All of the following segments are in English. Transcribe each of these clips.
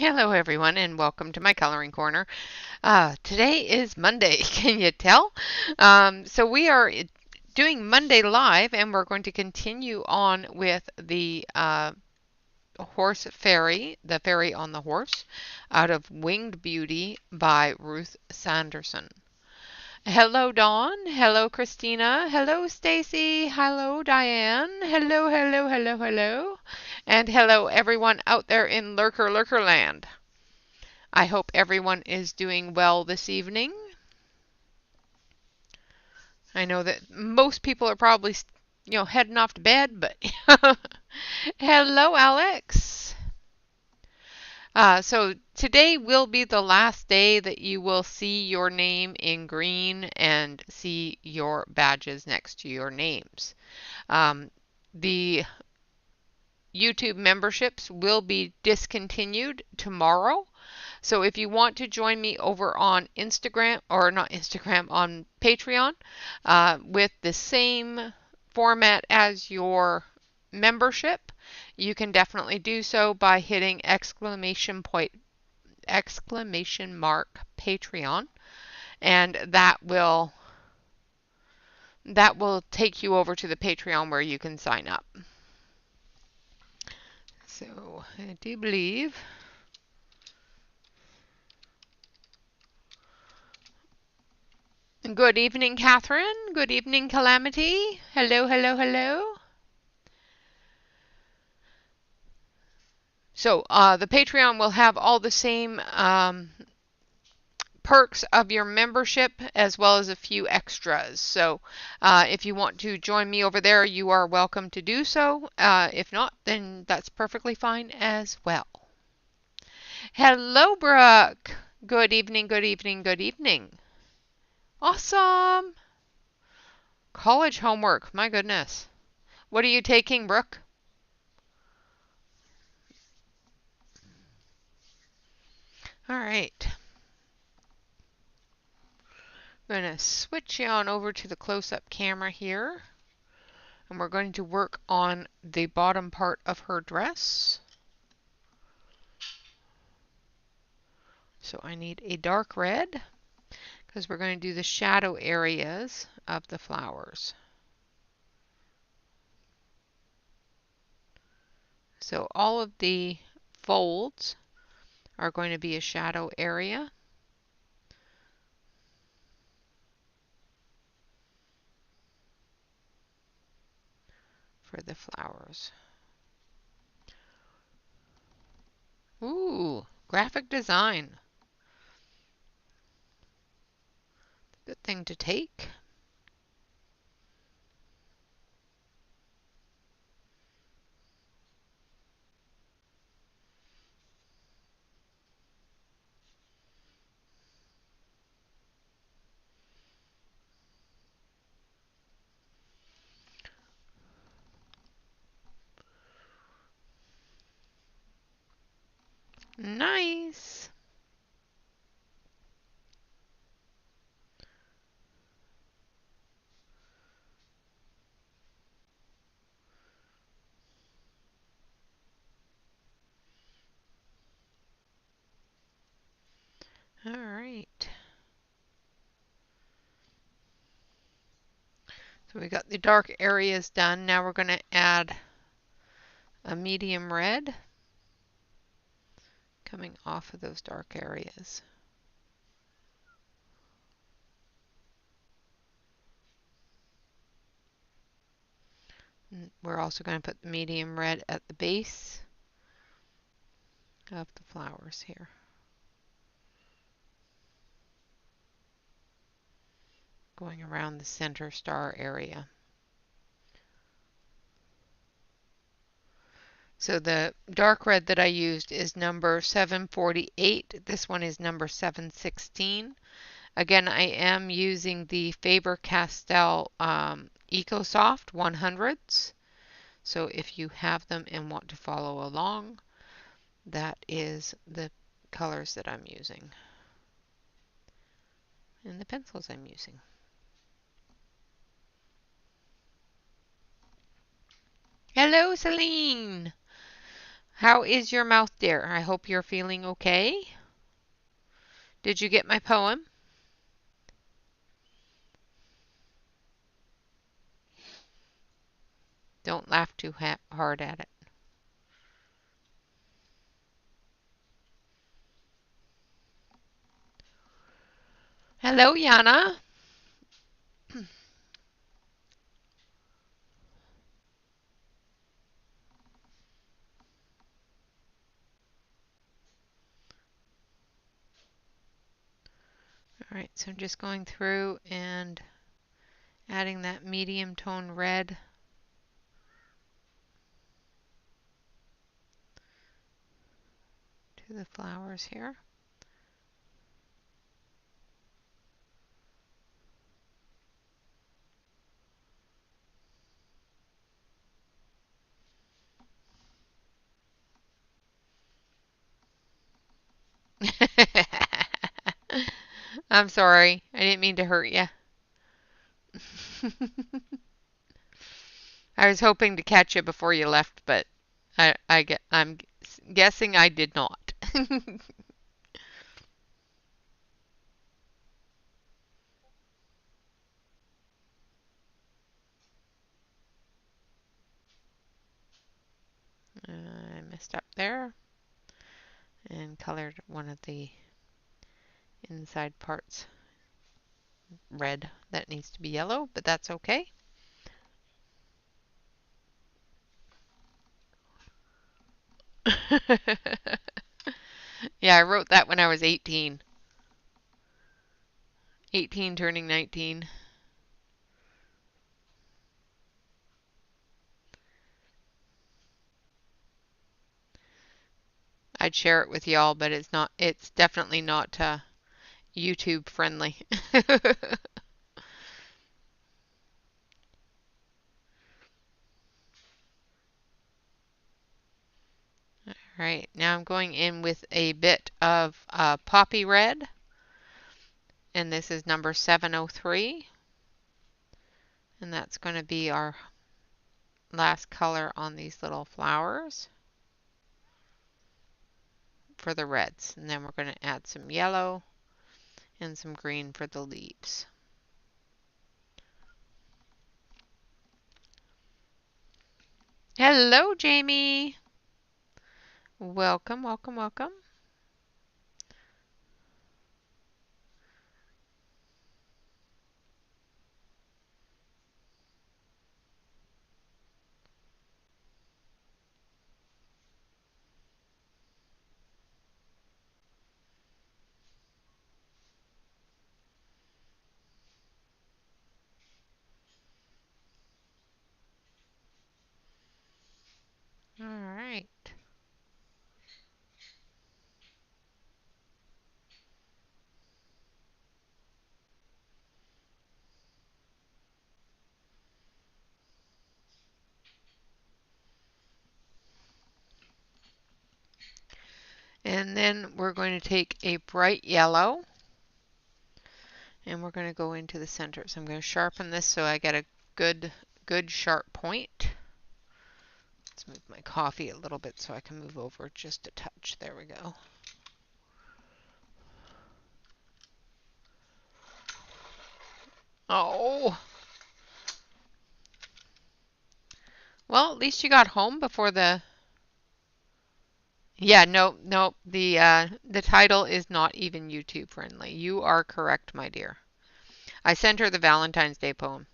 Hello everyone and welcome to my coloring corner. Today is Monday, can you tell? So we are doing Monday Live and we're going to continue on with the horse fairy, the fairy on the horse, out of Winged Beauty by Ruth Sanderson. Hello Dawn, hello Christina, hello Stacy, hello Diane, hello, and hello everyone out there in Lurker Land. I hope everyone is doing well this evening. I know that most people are probably, heading off to bed, but hello, Alex. So today will be the last day that you will see your name in green and see your badges next to your names. The YouTube memberships will be discontinued tomorrow. So if you want to join me over on Instagram, or not Instagram, on Patreon, with the same format as your membership, you can definitely do so by hitting exclamation mark Patreon, and that will take you over to the Patreon where you can sign up. So I do believe good evening, Catherine. Good evening, Calamity. Hello. So the Patreon will have all the same perks of your membership as well as a few extras. So if you want to join me over there, you are welcome to do so. If not, then that's perfectly fine as well. Hello, Brooke. Good evening. Awesome. College homework. My goodness. What are you taking, Brooke? All right. I'm going to switch you on over to the close-up camera here. And we're going to work on the bottom part of her dress. So I need a dark red because we're going to do the shadow areas of the flowers. So all of the folds are going to be a shadow area. For the flowers. Ooh, graphic design. Good thing to take. Nice. All right. So we got the dark areas done. Now we're going to add a medium red coming off of those dark areas. And we're also going to put the medium red at the base of the flowers here. Going around the center star area. So the dark red that I used is number 748. This one is number 716. Again, I am using the Faber-Castell EcoSoft 100s. So if you have them and want to follow along, that is the colors that I'm using. And the pencils I'm using. Hello, Celine. How is your mouth, dear? I hope you're feeling okay. Did you get my poem? Don't laugh too hard at it. Hello, Yana. All right, so I'm just going through and adding that medium tone red to the flowers here. I'm sorry. I didn't mean to hurt you. I was hoping to catch you before you left, but I'm guessing I did not. I messed up there and colored one of the inside parts red. That needs to be yellow, but that's okay. Yeah, I wrote that when I was 18. 18 turning 19. I'd share it with y'all, but it's definitely not YouTube friendly. All right, now I'm going in with a bit of poppy red, and this is number 703, and that's going to be our last color on these little flowers for the reds. And then we're going to add some yellow and some green for the leaves. Hello, Jamie. Welcome, welcome, welcome. All right. And then we're going to take a bright yellow and we're going to go into the center. So I'm going to sharpen this so I get a good sharp point. Let's move my coffee a little bit so I can move over just a touch. There we go. Oh. Well, at least you got home before the... Yeah, no, no, the title is not even YouTube friendly. You are correct, my dear. I sent her the Valentine's Day poem.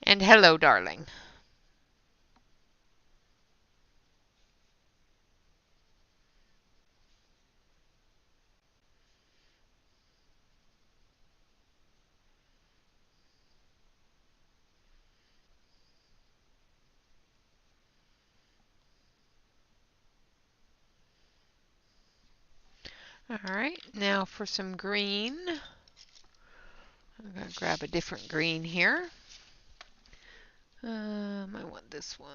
And hello, darling. All right, now for some green. I'm going to grab a different green here. I want this one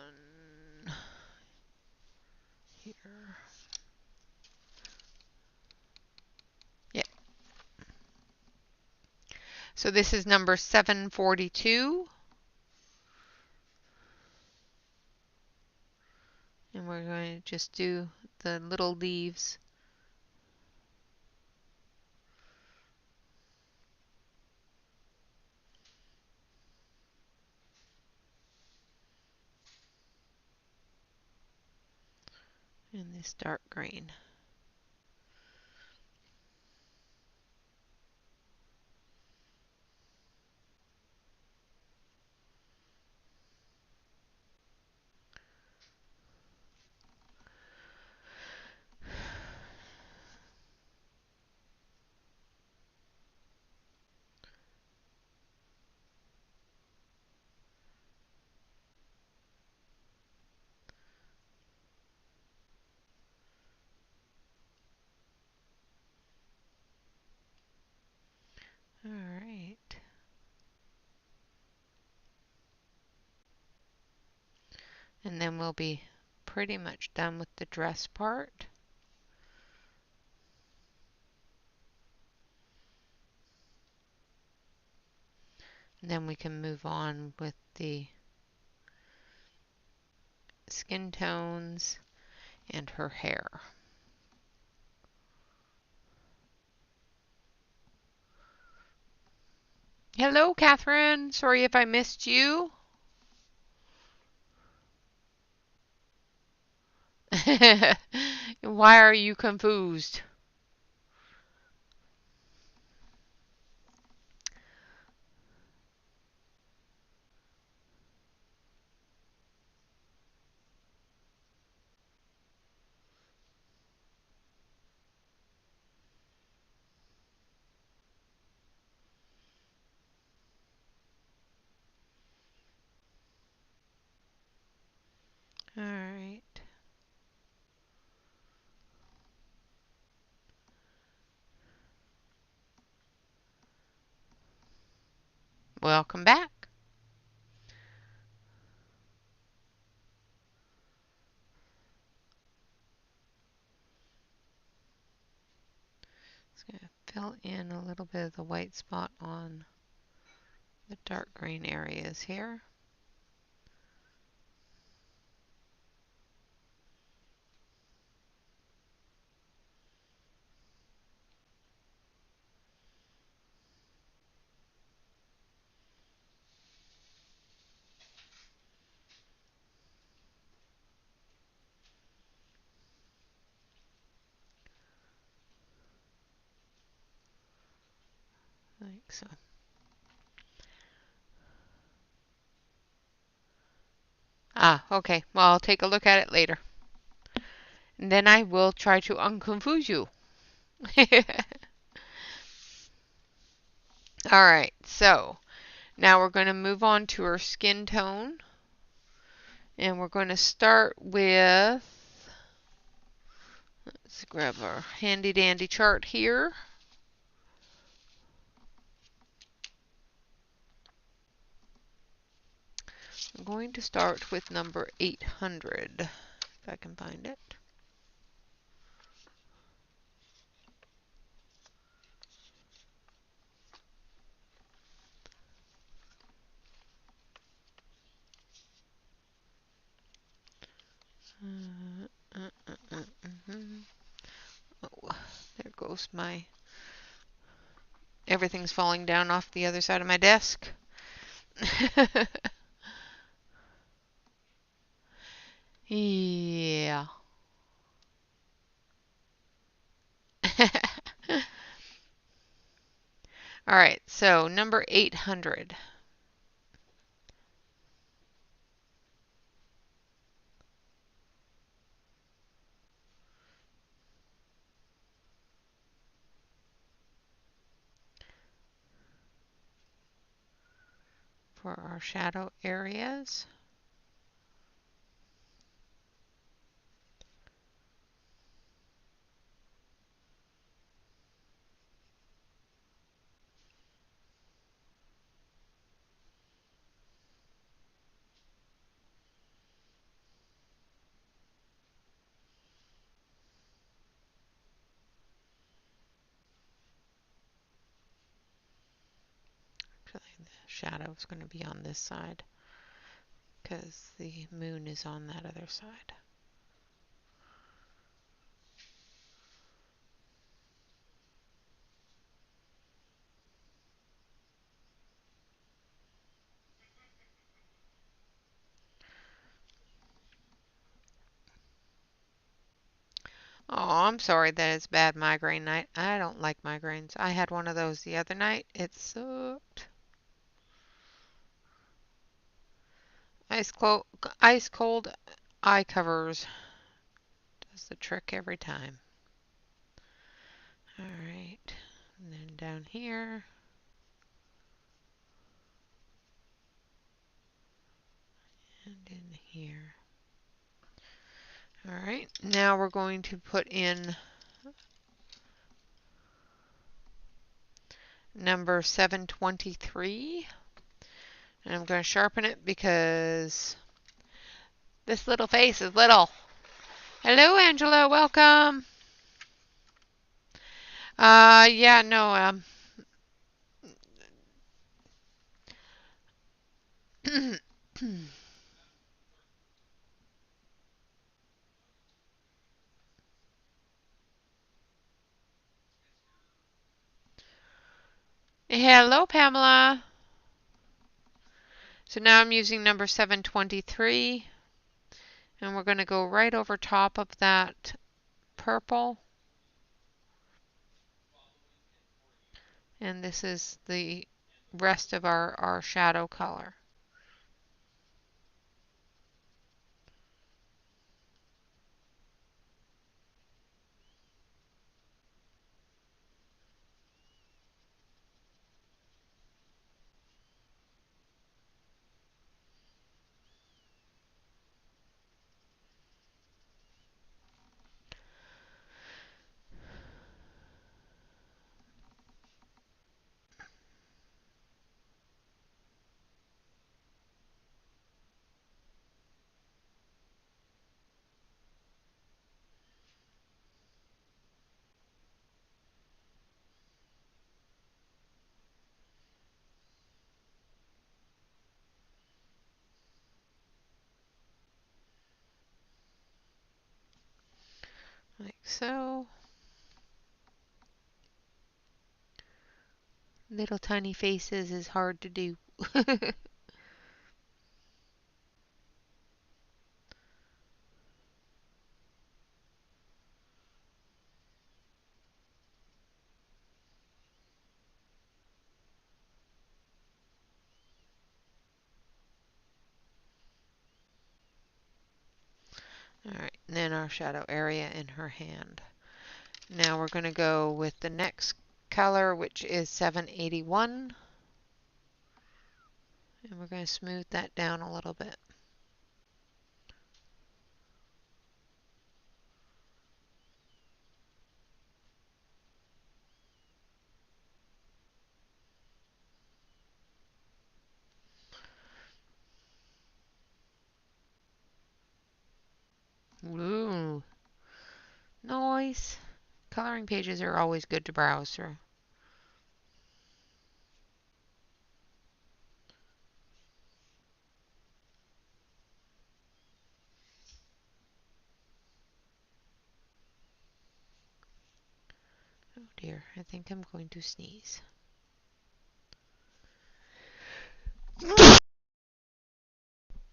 here. Yeah. So this is number 742. And we're going to just do the little leaves. In this dark green. All right. And then we'll be pretty much done with the dress part. And then we can move on with the skin tones and her hair. Hello, Catherine. Sorry if I missed you. Why are you confused? All right. Welcome back. Just going to fill in a little bit of the white spot on the dark green areas here. Like so. Ah, okay. Well, I'll take a look at it later. And then I will try to unconfuse you. All right, so now we're going to move on to our skin tone. And we're going to start with, let's grab our handy dandy chart here. I'm going to start with number 800, if I can find it. Oh, there goes my, everything's falling down off the other side of my desk. Yeah. All right, so number 800. For our shadow areas. shadow is going to be on this side because the moon is on that other side. Oh, I'm sorry that it's bad migraine night. I don't like migraines. I had one of those the other night. It sucked. Ice cold eye covers does the trick every time. All right, and then down here. And in here. All right, now we're going to put in number 723. And I'm going to sharpen it because this little face is little. Hello, Angela. Welcome. Yeah, no, hello, Pamela. So now I'm using number 723, and we're going to go right over top of that purple. And this is the rest of our shadow color. Like so. Little tiny faces is hard to do. Alright, and then our shadow area in her hand. Now we're going to go with the next color, which is 781. And we're going to smooth that down a little bit. Ooh, nice. Coloring pages are always good to browse through. Oh dear, I think I'm going to sneeze.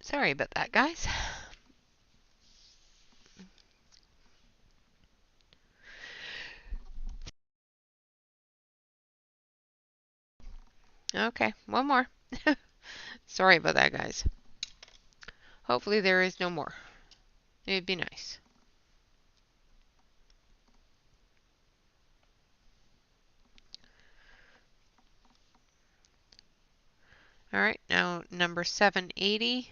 Sorry about that, guys. Okay, one more. Sorry about that, guys. Hopefully there is no more. It'd be nice. Alright, now number 780.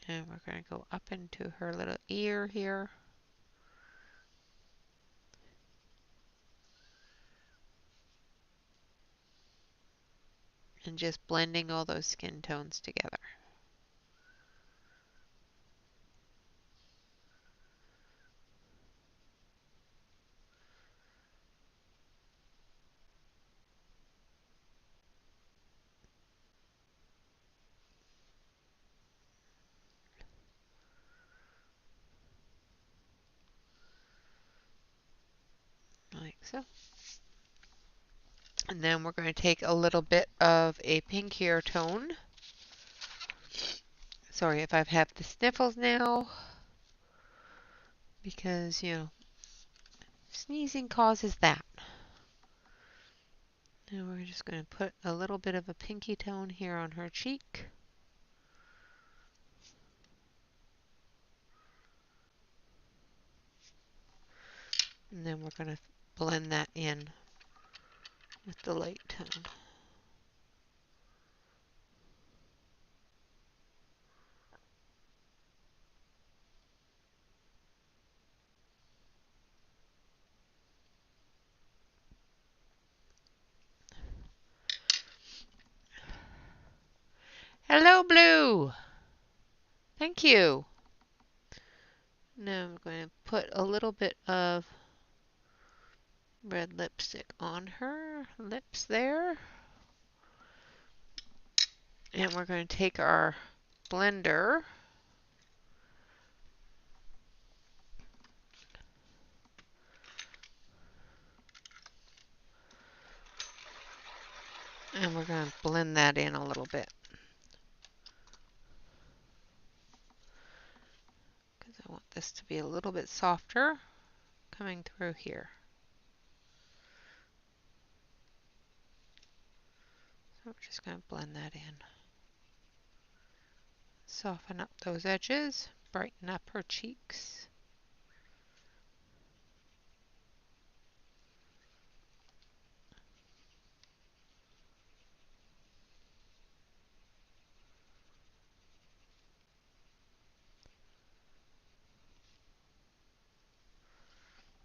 And we're going to go up into her little ear here. and just blending all those skin tones together. Like so. And then we're going to take a little bit of a pinkier tone. Sorry if I've had the sniffles now, because, sneezing causes that. And we're just going to put a little bit of a pinky tone here on her cheek. And then we're going to blend that in with the light tone. Hello, Blue! Thank you! Now I'm going to put a little bit of red lipstick on her lips there. And we're going to take our blender and we're going to blend that in a little bit. Because I want this to be a little bit softer coming through here. So we're just going to blend that in. Soften up those edges, brighten up her cheeks.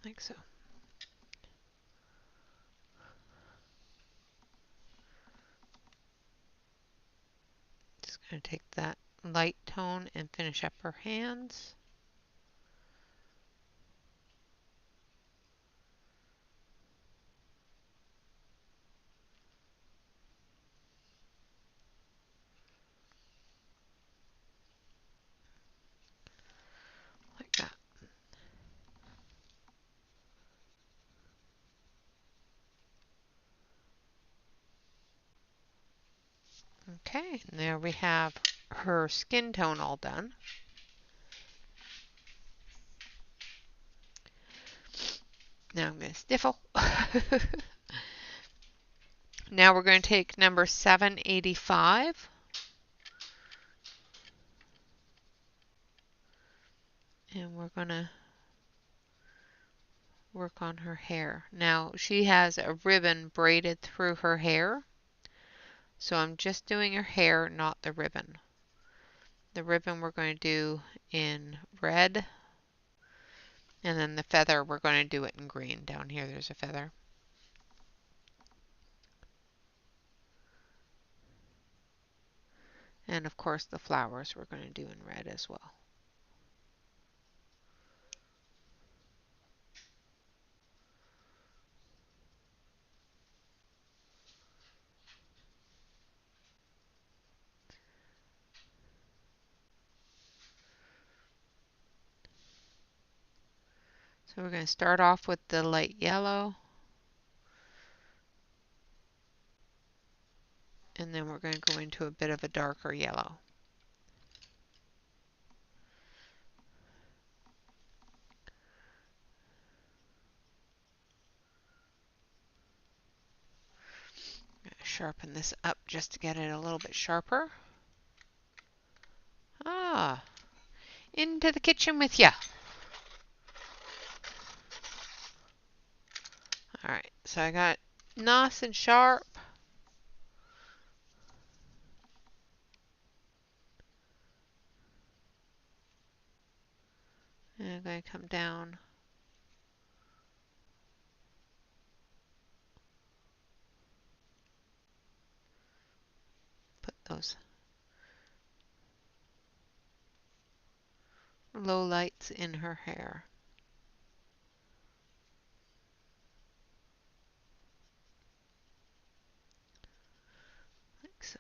Like so. Just going to take that light tone and finish up her hands. Like that. Okay, and there we have her skin tone all done. Now I'm going to sniffle. Now we're going to take number 785. And we're going to work on her hair. Now she has a ribbon braided through her hair. So I'm just doing her hair, not the ribbon. The ribbon we're going to do in red. And then the feather, we're going to do it in green. Down here there's a feather. And of course the flowers we're going to do in red as well. So we're going to start off with the light yellow. And then we're going to go into a bit of a darker yellow. I'm going to sharpen this up just to get it a little bit sharper. Ah, into the kitchen with ya. Alright, so I got nice and sharp. And I'm going to come down. those low lights in her hair. Like so.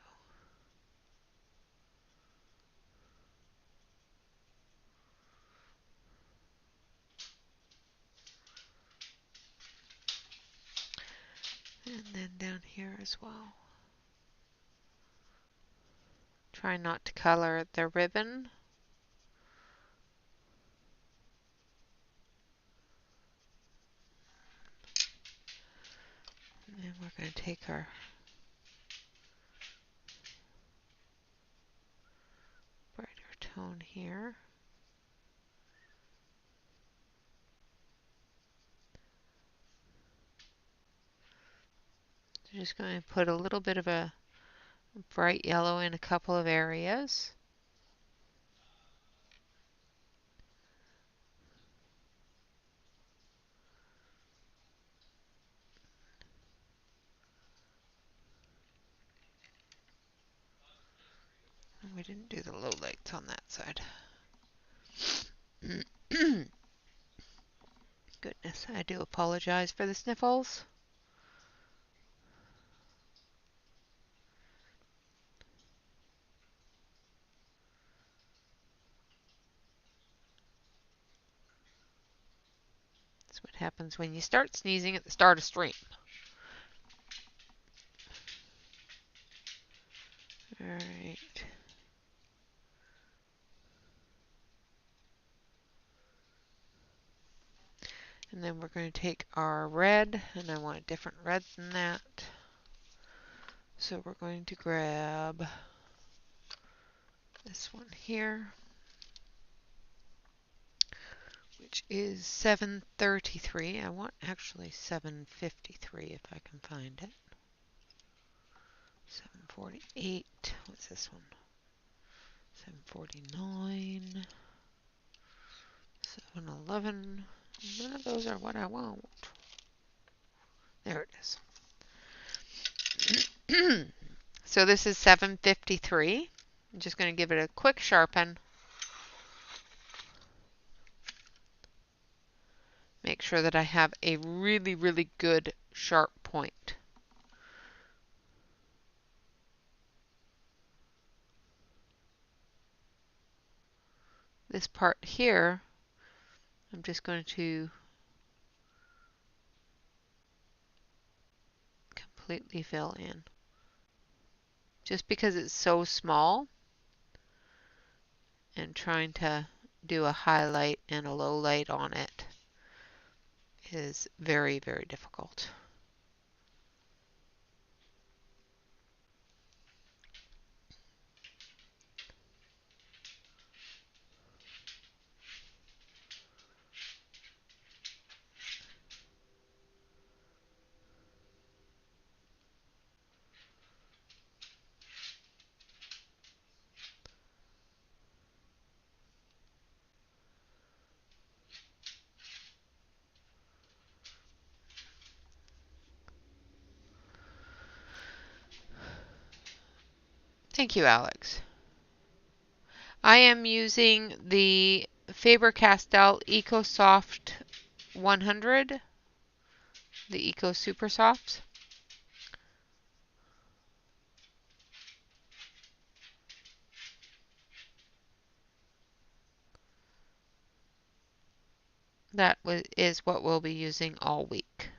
And then down here as well. Try not to color the ribbon. And then we're going to take our brighter tone here. So just going to put a little bit of a bright yellow in a couple of areas. And we didn't do the low lights on that side. Goodness, I do apologize for the sniffles. That's what happens when you start sneezing at the start of stream. All right. And then we're going to take our red, and I want a different red than that. So we're going to grab this one here, which is 733. I want actually 753 if I can find it. 748. What's this one? 749. 711. None of those are what I want. There it is. So this is 753. I'm just going to give it a quick sharpen. Make sure that I have a really, really good sharp point. This part here, I'm just going to completely fill in. Just because it's so small, and trying to do a highlight and a low light on it is very, very difficult. Thank you, Alex. I am using the Faber-Castell EcoSoft 100, the Eco Super Softs. That is what we'll be using all week.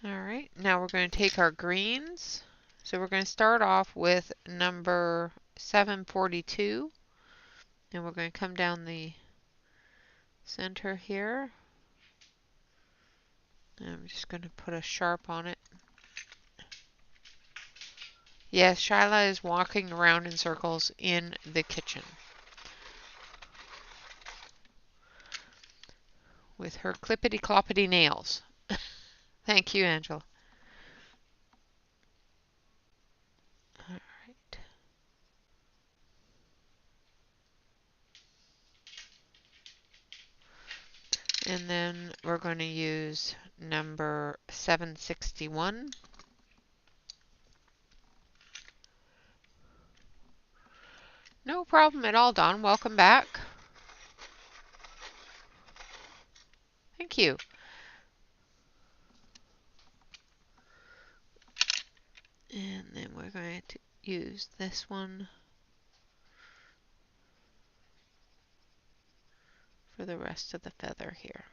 All right, now we're going to take our greens. So we're going to start off with number 742. And we're going to come down the center here. And I'm just going to put a sharp on it. Yes, Shyla is walking around in circles in the kitchen with her clippity-cloppity nails. Thank you, Angela. All right. And then we're going to use number 761. No problem at all, Dawn. Welcome back. Thank you. And then we're going to use this one for the rest of the feather here.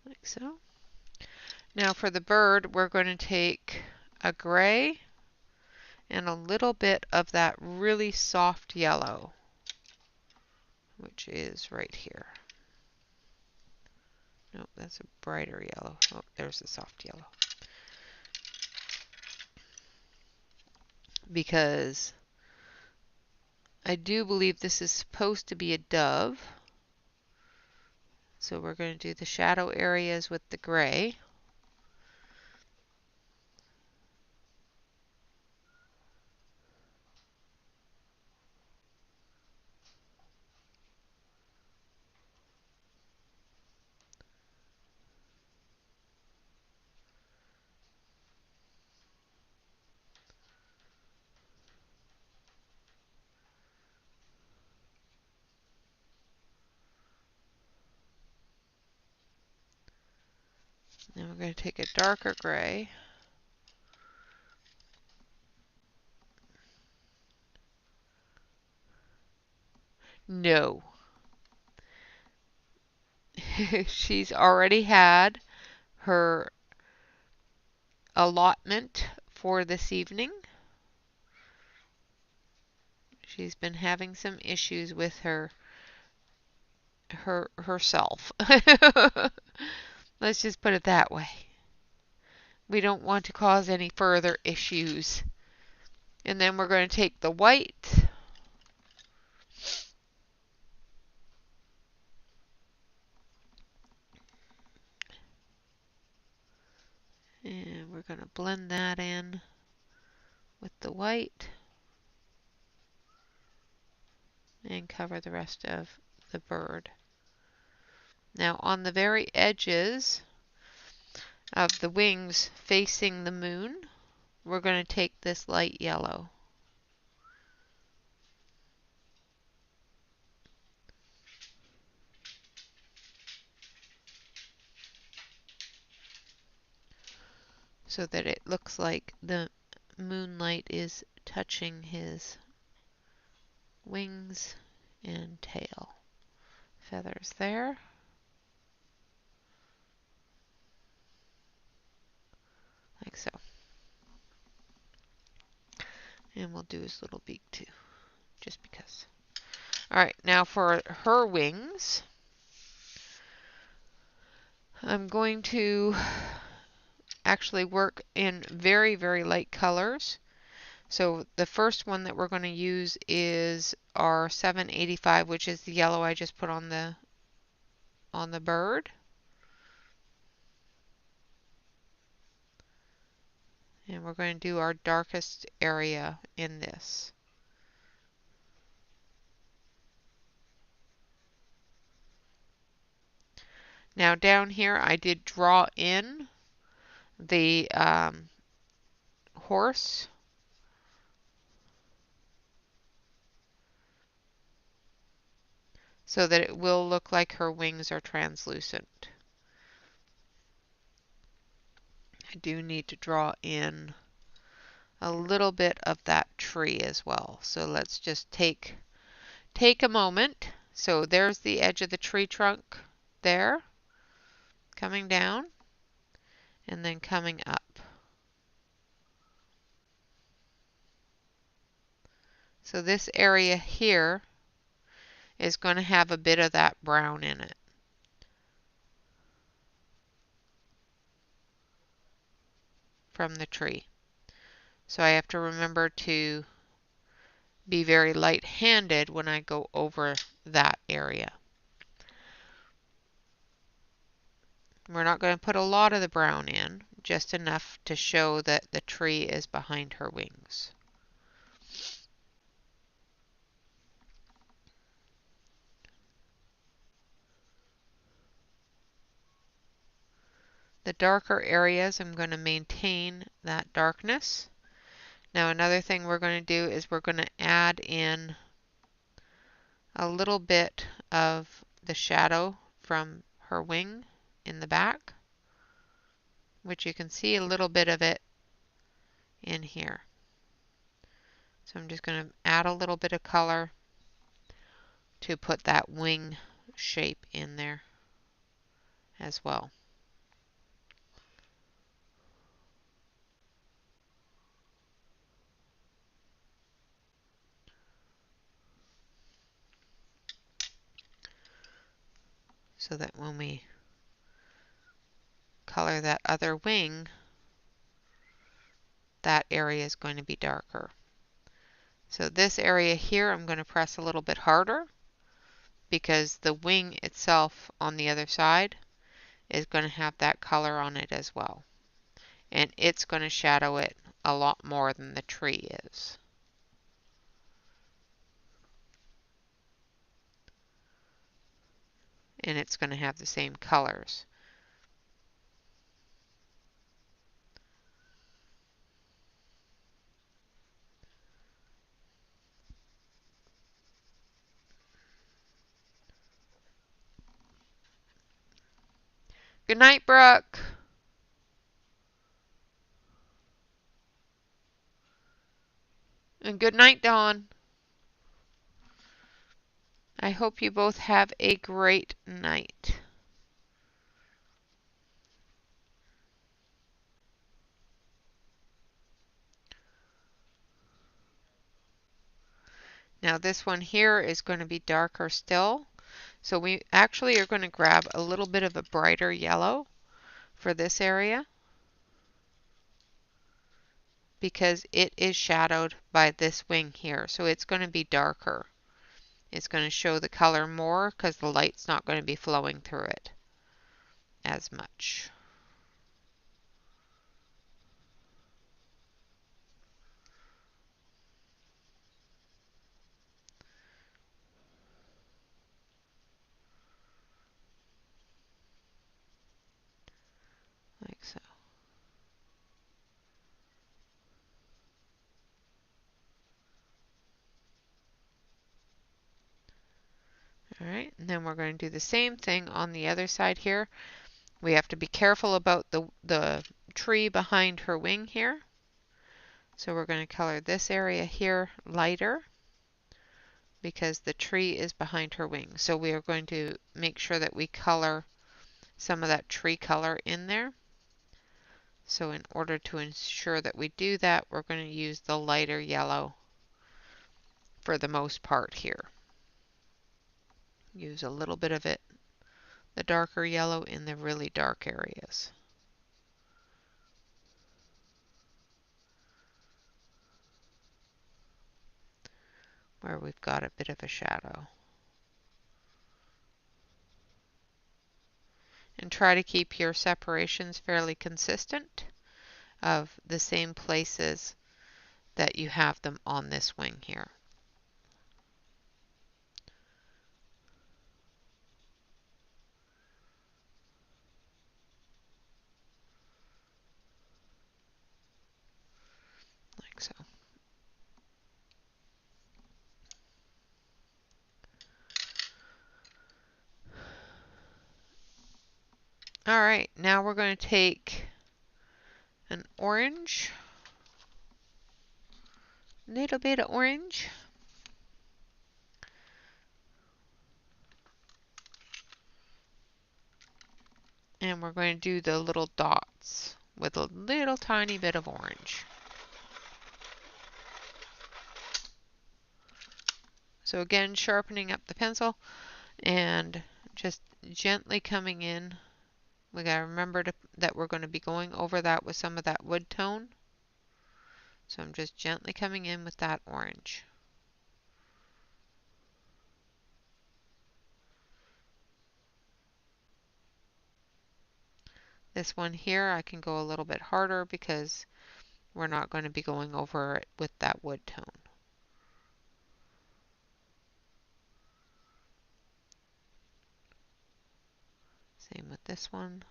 Like so. Now for the bird, we're going to take a gray and a little bit of that really soft yellow, which is right here. Nope, that's a brighter yellow. Oh, there's the soft yellow. Because I do believe this is supposed to be a dove. So we're going to do the shadow areas with the gray. Then we're going to take a darker gray. No. She's already had her allotment for this evening. She's been having some issues with herself. Let's just put it that way. We don't want to cause any further issues. And then we're going to take the white and we're going to blend that in with the white and cover the rest of the bird. Now on the very edges of the wings facing the moon, we're going to take this light yellow. So that it looks like the moonlight is touching his wings and tail. Feathers there. Like so. And we'll do his little beak too, just because. Alright, now for her wings, I'm going to actually work in very, very light colors. So the first one that we're going to use is our 785, which is the yellow I just put on the bird. And we're going to do our darkest area in this. Now down here I did draw in the horse. So that it will look like her wings are translucent. I do need to draw in a little bit of that tree as well. So let's just take a moment. So there's the edge of the tree trunk there, coming down and then coming up. So this area here is going to have a bit of that brown in it. From the tree. So I have to remember to be very light-handed when I go over that area. We're not going to put a lot of the brown in, just enough to show that the tree is behind her wings. The darker areas, I'm going to maintain that darkness. Now another thing we're going to do is we're going to add in a little bit of the shadow from her wing in the back, which you can see a little bit of it in here. So I'm just going to add a little bit of color to put that wing shape in there as well. So that when we color that other wing, that area is going to be darker. So this area here, I'm going to press a little bit harder because the wing itself on the other side is going to have that color on it as well. And it's going to shadow it a lot more than the tree is. And it's going to have the same colors. Good night, Brooke. And good night, Dawn. I hope you both have a great night. Now this one here is going to be darker still. So we actually are going to grab a little bit of a brighter yellow for this area because it is shadowed by this wing here. So it's going to be darker. It's going to show the color more because the light's not going to be flowing through it as much. Like so. Alright, and then we're going to do the same thing on the other side here. We have to be careful about the tree behind her wing here. So we're going to color this area here lighter because the tree is behind her wing. So we are going to make sure that we color some of that tree color in there. So in order to ensure that we do that, we're going to use the lighter yellow for the most part here. Use a little bit of it, the darker yellow in the really dark areas. Where we've got a bit of a shadow. And try to keep your separations fairly consistent of the same places that you have them on this wing here. Like so. Alright, now we're going to take an orange, little bit of orange, and we're going to do the little dots with a little tiny bit of orange. So again, sharpening up the pencil and just gently coming in. We got to remember that we're going to be going over that with some of that wood tone. So I'm just gently coming in with that orange. This one here I can go a little bit harder because we're not going to be going over it with that wood tone. Same with this one.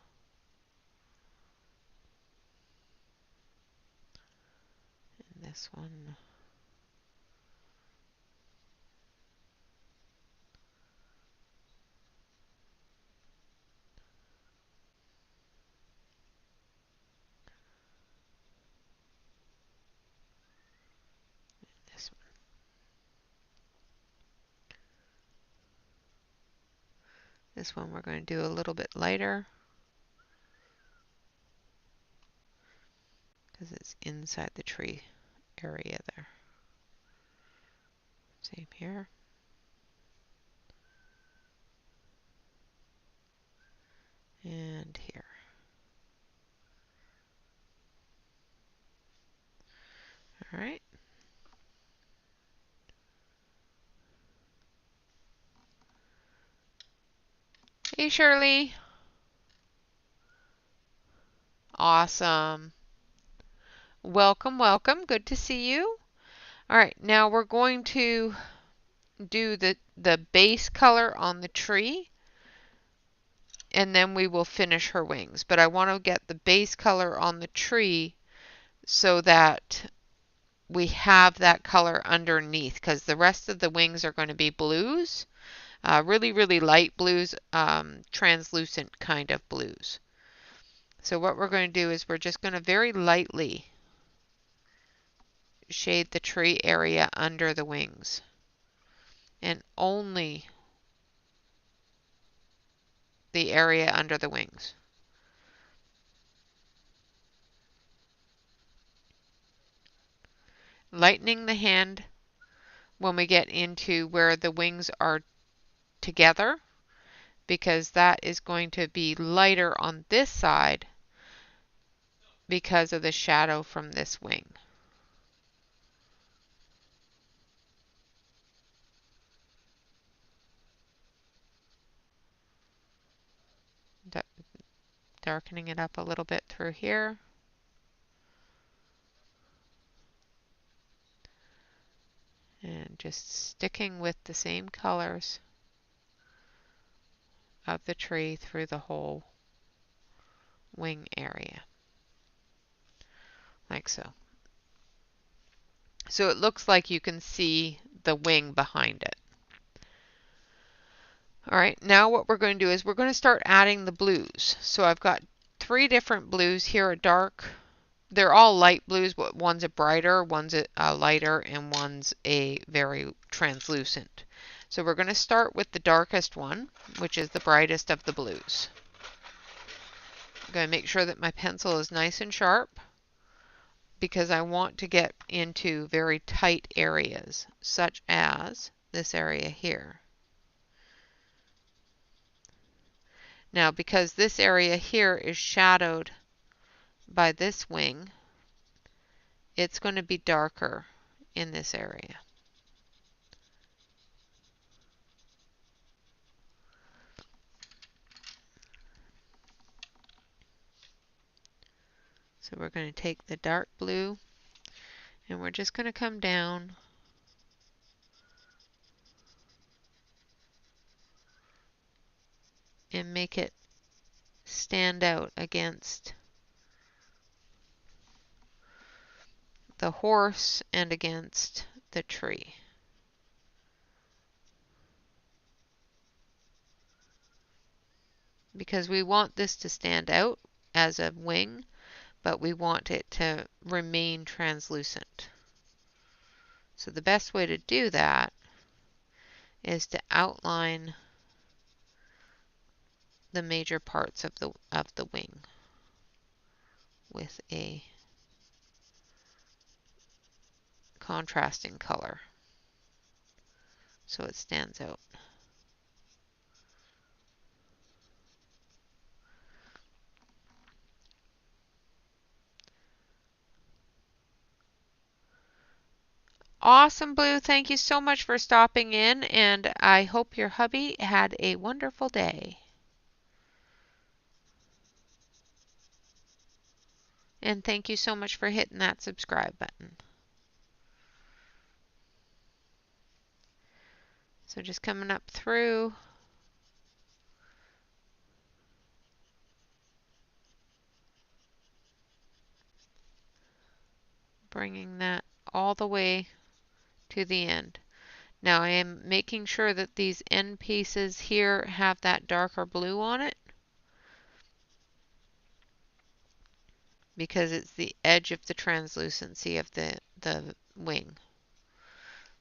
this one. This one. This one we're going to do a little bit lighter because it's inside the tree area there. Same here. And here. All right. Hey, Shirley. Awesome. Welcome, welcome. Good to see you. All right, now we're going to do the base color on the tree, and then we will finish her wings. But I want to get the base color on the tree so that we have that color underneath, because the rest of the wings are going to be blues, really, really light blues, translucent kind of blues. So what we're going to do is we're just going to very lightly shade the tree area under the wings, and only the area under the wings. Lightening the hand when we get into where the wings are together, because that is going to be lighter on this side because of the shadow from this wing. Darkening it up a little bit through here. And just sticking with the same colors of the tree through the whole wing area. Like so. So it looks like you can see the wing behind it. All right, now what we're going to do is we're going to start adding the blues. So I've got 3 different blues here, a dark. They're all light blues, but one's a brighter, one's a lighter, and one's a very translucent. So we're going to start with the darkest one, which is the brightest of the blues. I'm going to make sure that my pencil is nice and sharp, because I want to get into very tight areas, such as this area here. Now, because this area here is shadowed by this wing, it's going to be darker in this area. So we're going to take the dark blue and we're just going to come down and make it stand out against the horse and against the tree. Because we want this to stand out as a wing, but we want it to remain translucent. So the best way to do that is to outline the major parts of the wing with a contrasting color so it stands out. Awesome, Blue. Thank you so much for stopping in, and I hope your hubby had a wonderful day. And thank you so much for hitting that subscribe button. So just coming up through. Bringing that all the way to the end. Now I am making sure that these end pieces here have that darker blue on it, because it's the edge of the translucency of the wing.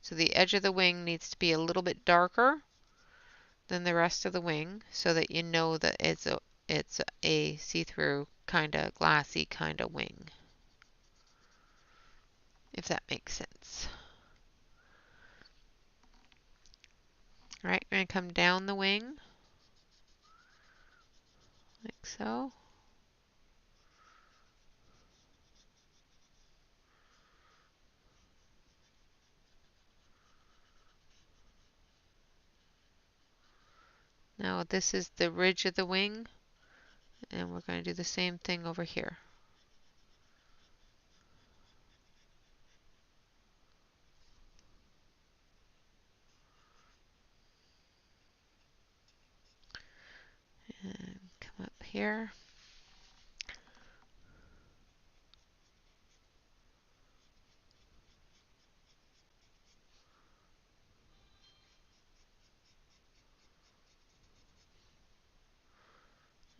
So the edge of the wing needs to be a little bit darker than the rest of the wing so that you know that it's a see-through kind of glassy kind of wing, if that makes sense. All right, we're going to come down the wing like so. Now this is the ridge of the wing, and we're going to do the same thing over here. And come up here.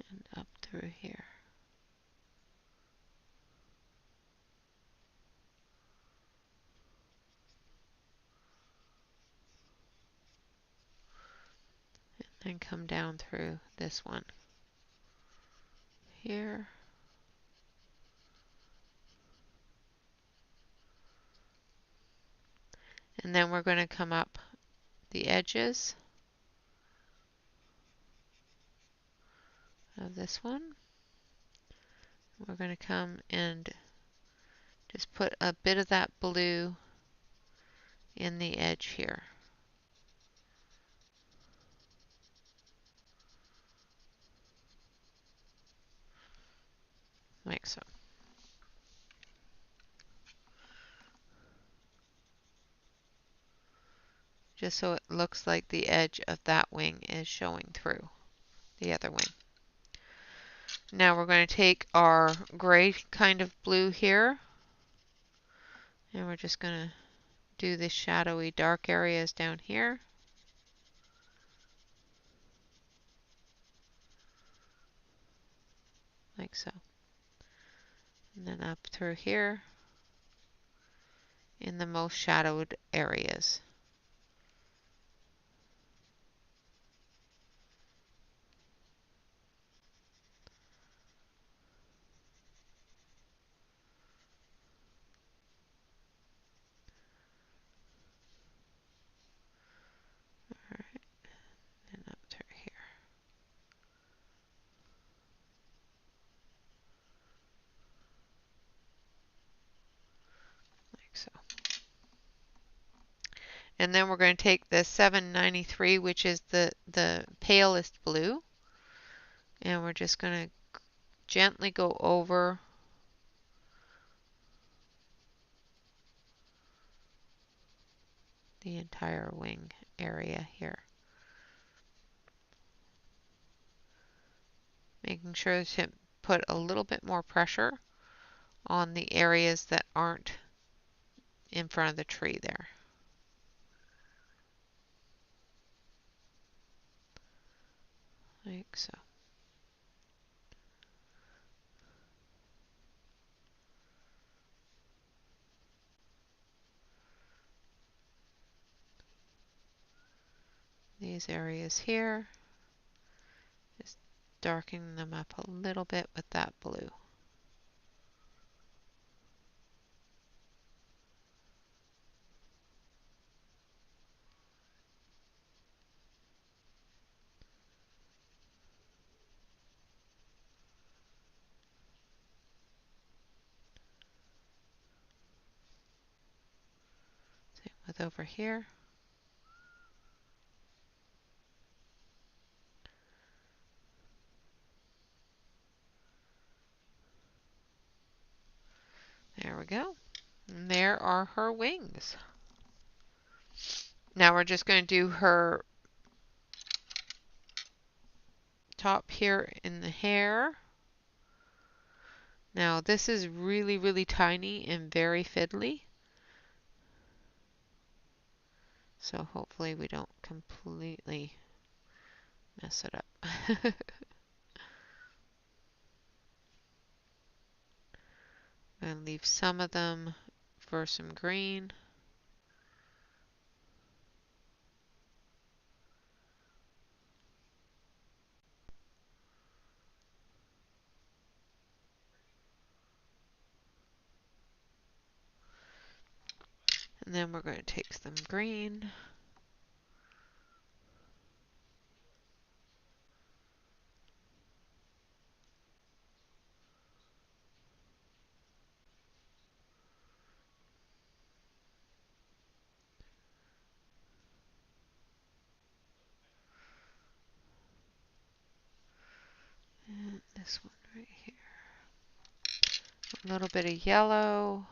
And up through here. And come down through this one here. And then we're going to come up the edges of this one. We're going to come and just put a bit of that blue in the edge here. Like so. Just so it looks like the edge of that wing is showing through the other wing. Now we're going to take our gray kind of blue here, and we're just going to do the shadowy dark areas down here. Like so. And then up through here in the most shadowed areas. Alright, and up through here. Like so. And then we're going to take the 793, which is the palest blue, and we're just going to gently go over the entire wing area here. Making sure to put a little bit more pressure on the areas that aren't in front of the tree there. Like so. These areas here, just darkening them up a little bit with that blue. Same with over here. There we go. And there are her wings. Now we're just going to do her top here in the hair. Now this is really, really tiny and very fiddly. So hopefully we don't completely mess it up. I'm going to leave some of them for some green. And then we're going to take some green. And this one right here. A little bit of yellow.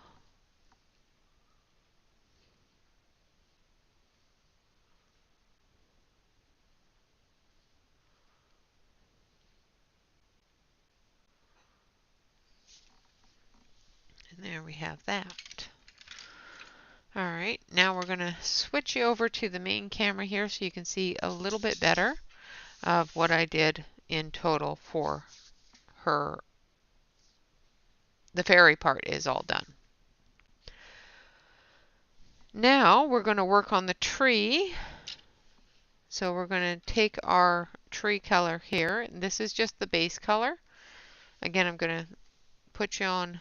And there we have that. Alright, now we're going to switch you over to the main camera here so you can see a little bit better of what I did in total for her. The fairy part is all done. Now we're going to work on the tree. So we're going to take our tree color here. This is just the base color. Again, I'm going to put you on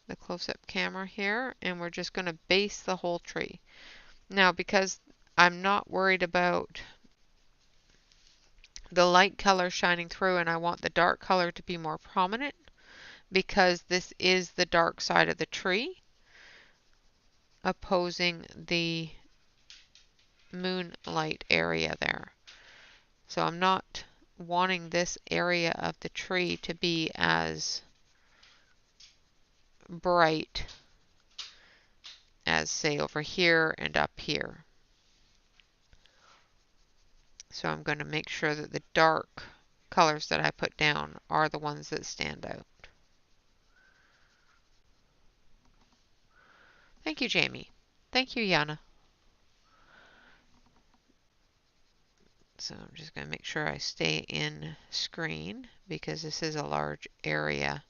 the close-up camera here, and we're just going to base the whole tree. Now, because I'm not worried about the light color shining through and I want the dark color to be more prominent, because this is the dark side of the tree opposing the moonlight area there. So I'm not wanting this area of the tree to be as bright as, say, over here and up here. So I'm going to make sure that the dark colors that I put down are the ones that stand out. Thank you, Jamie. Thank you, Yana. So I'm just going to make sure I stay in screen because this is a large area.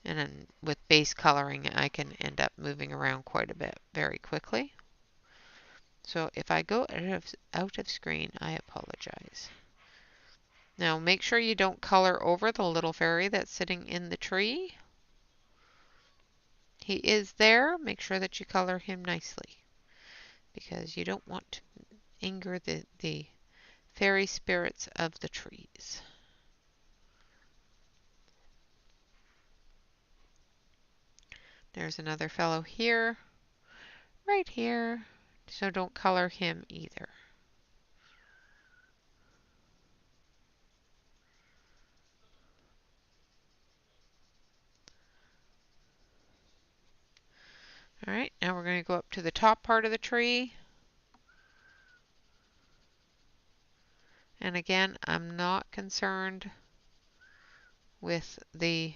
And then with base coloring, I can end up moving around quite a bit very quickly. So if I go out of screen, I apologize. Now make sure you don't color over the little fairy that's sitting in the tree. He is there. Make sure that you color him nicely because you don't want to anger the fairy spirits of the trees. There's another fellow here, right here, so don't color him either. Alright, now we're going to go up to the top part of the tree. And again, I'm not concerned with the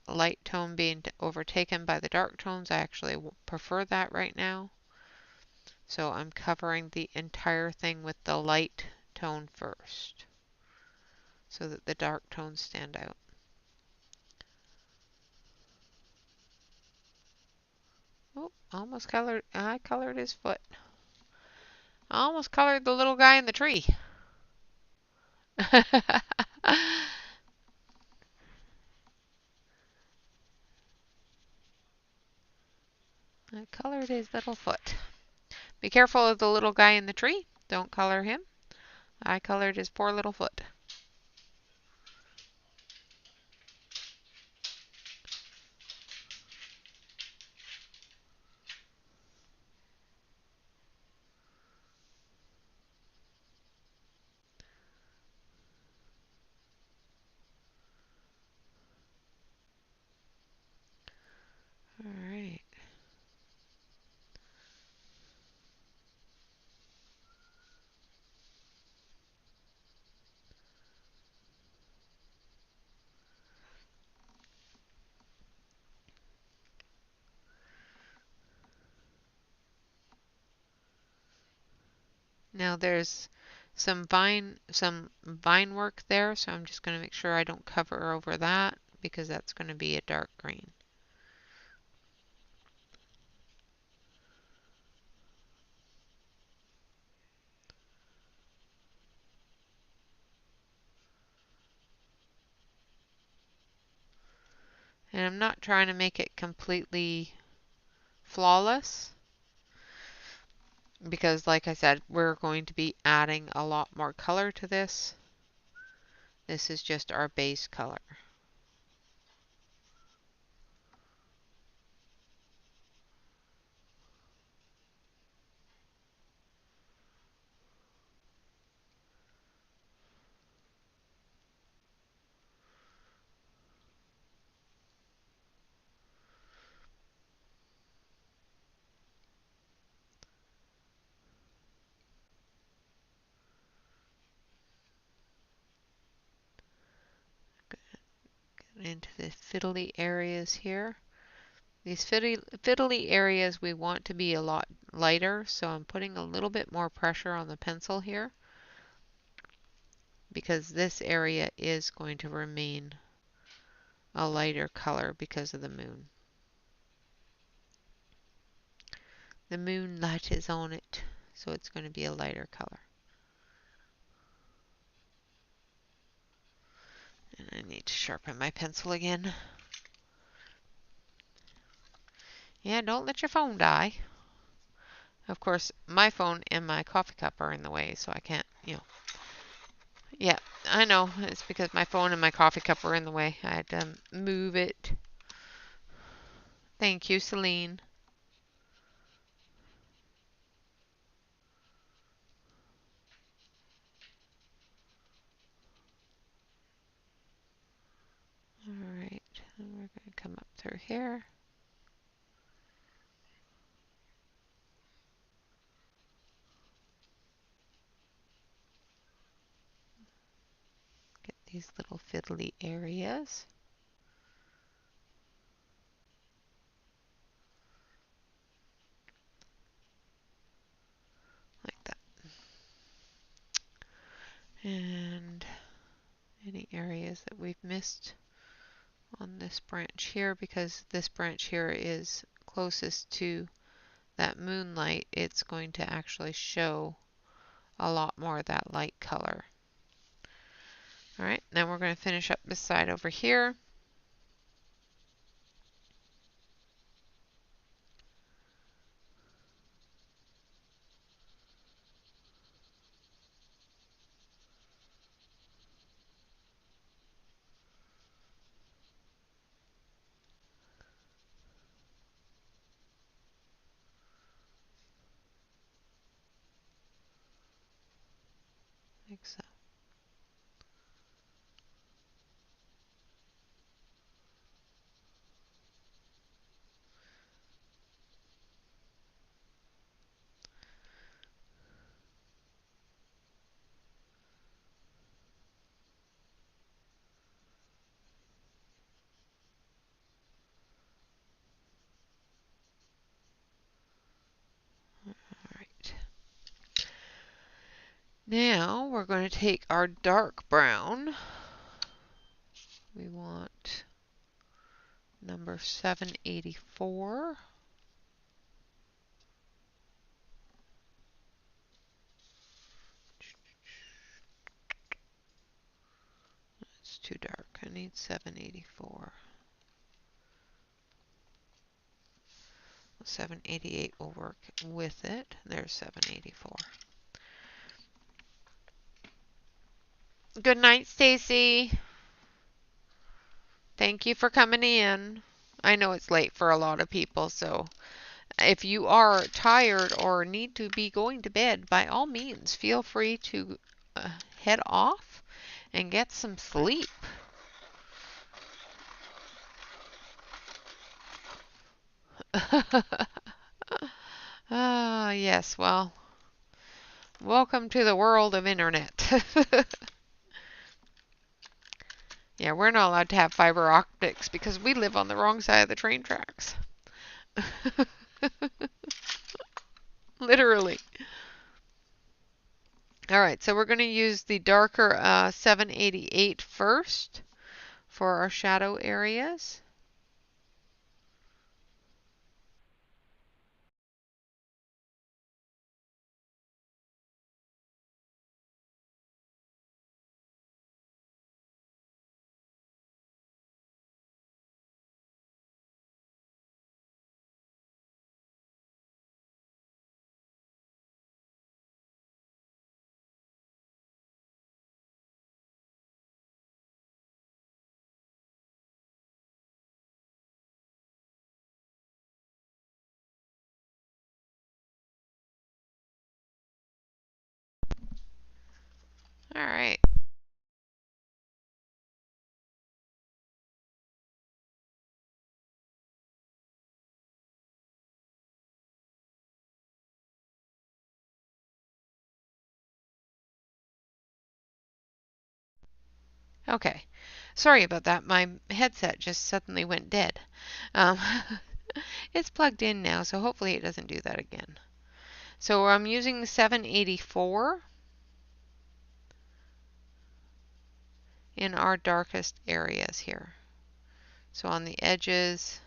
light tone being overtaken by the dark tones. I actually prefer that right now. So I'm covering the entire thing with the light tone first so that the dark tones stand out. Oh, almost colored. I colored his foot. I almost colored the little guy in the tree. I colored his little foot. Be careful of the little guy in the tree. Don't color him. I colored his poor little foot. Alright. Now there's some vine work there, so I'm just going to make sure I don't cover over that because that's going to be a dark green. And I'm not trying to make it completely flawless because, like I said, we're going to be adding a lot more color to this. This is just our base color. Get into the fiddly areas here. These fiddly areas we want to be a lot lighter, so I'm putting a little bit more pressure on the pencil here because this area is going to remain a lighter color because of the moon. The moonlight is on it, so it's going to be a lighter color. And I need to sharpen my pencil again. Yeah, don't let your phone die. Of course, my phone and my coffee cup are in the way, so I can't, Yeah, I know. It's because my phone and my coffee cup were in the way. I had to move it. Thank you, Celine. Alright, and we're going to come up through here. Get these little fiddly areas. Like that. And any areas that we've missed on this branch here, because this branch here is closest to that moonlight, it's going to actually show a lot more of that light color. Alright, then we're going to finish up this side over here. Like so. Alright. Now we're going to take our dark brown. We want number 784. It's too dark. I need 784. 788 will work with it. There's 784. Good night, Stacy. Thank you for coming in. I know it's late for a lot of people, so if you are tired or need to be going to bed, by all means, feel free to head off and get some sleep. Ah, yes, well, welcome to the world of internet. Yeah, we're not allowed to have fiber optics because we live on the wrong side of the train tracks. Literally. All right, so we're going to use the darker 788 first for our shadow areas. All right. Okay. Sorry about that. My headset just suddenly went dead. Um, it's plugged in now, so hopefully it doesn't do that again. So I'm using the 784 in our darkest areas here. So on the edges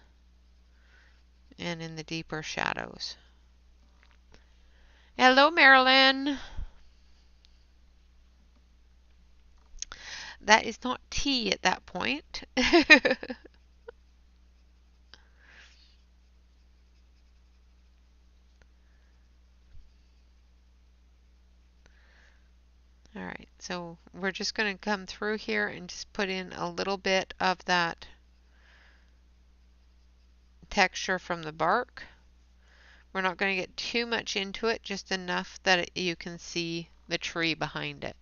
and in the deeper shadows. Hello, Marilyn. That is not tea at that point. All right, so we're just going to come through here and just put in a little bit of that texture from the bark. We're not going to get too much into it, just enough that you can see the tree behind it.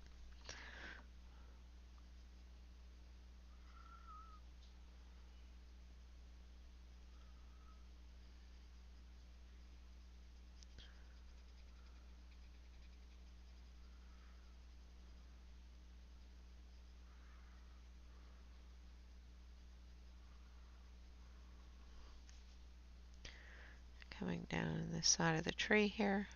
Coming down this side of the tree here.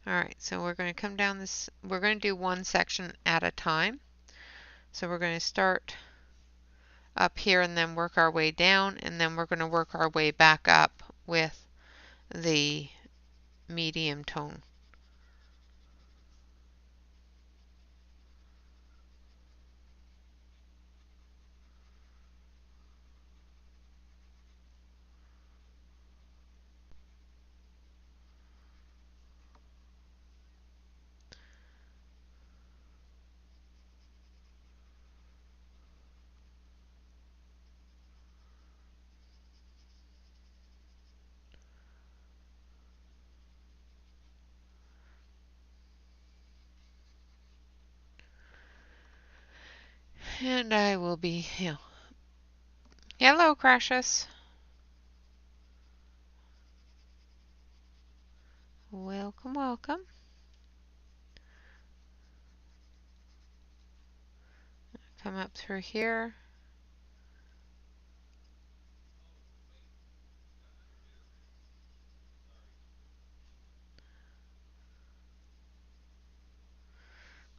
All right, so we're going to come down this, we're going to do one section at a time. So we're going to start up here and then work our way down, and then we're going to work our way back up with the medium tone. And I will be, hello, Crassus. Welcome, welcome. Come up through here.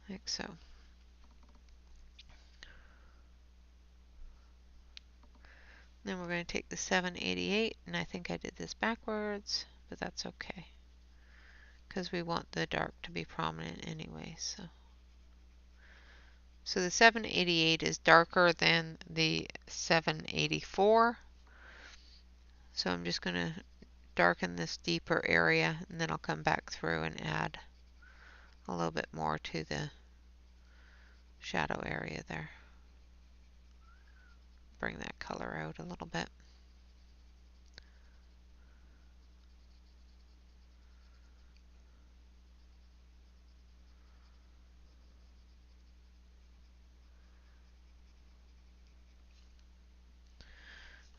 Like so. Then we're going to take the 788, and I think I did this backwards, but that's okay, because we want the dark to be prominent anyway. So the 788 is darker than the 784. So I'm just going to darken this deeper area, and then I'll come back through and add a little bit more to the shadow area there. Bring that color out a little bit.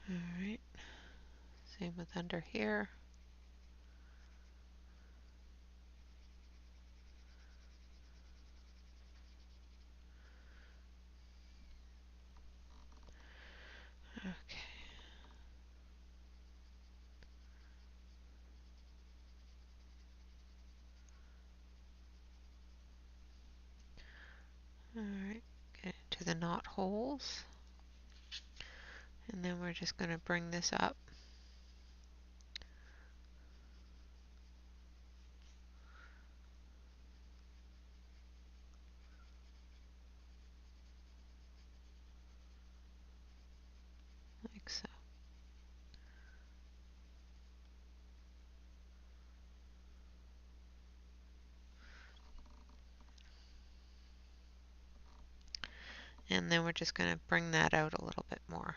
Alright, same with under here. Okay. Alright, get into the knot holes. And then we're just going to bring this up. Like so. And then we're just going to bring that out a little bit more.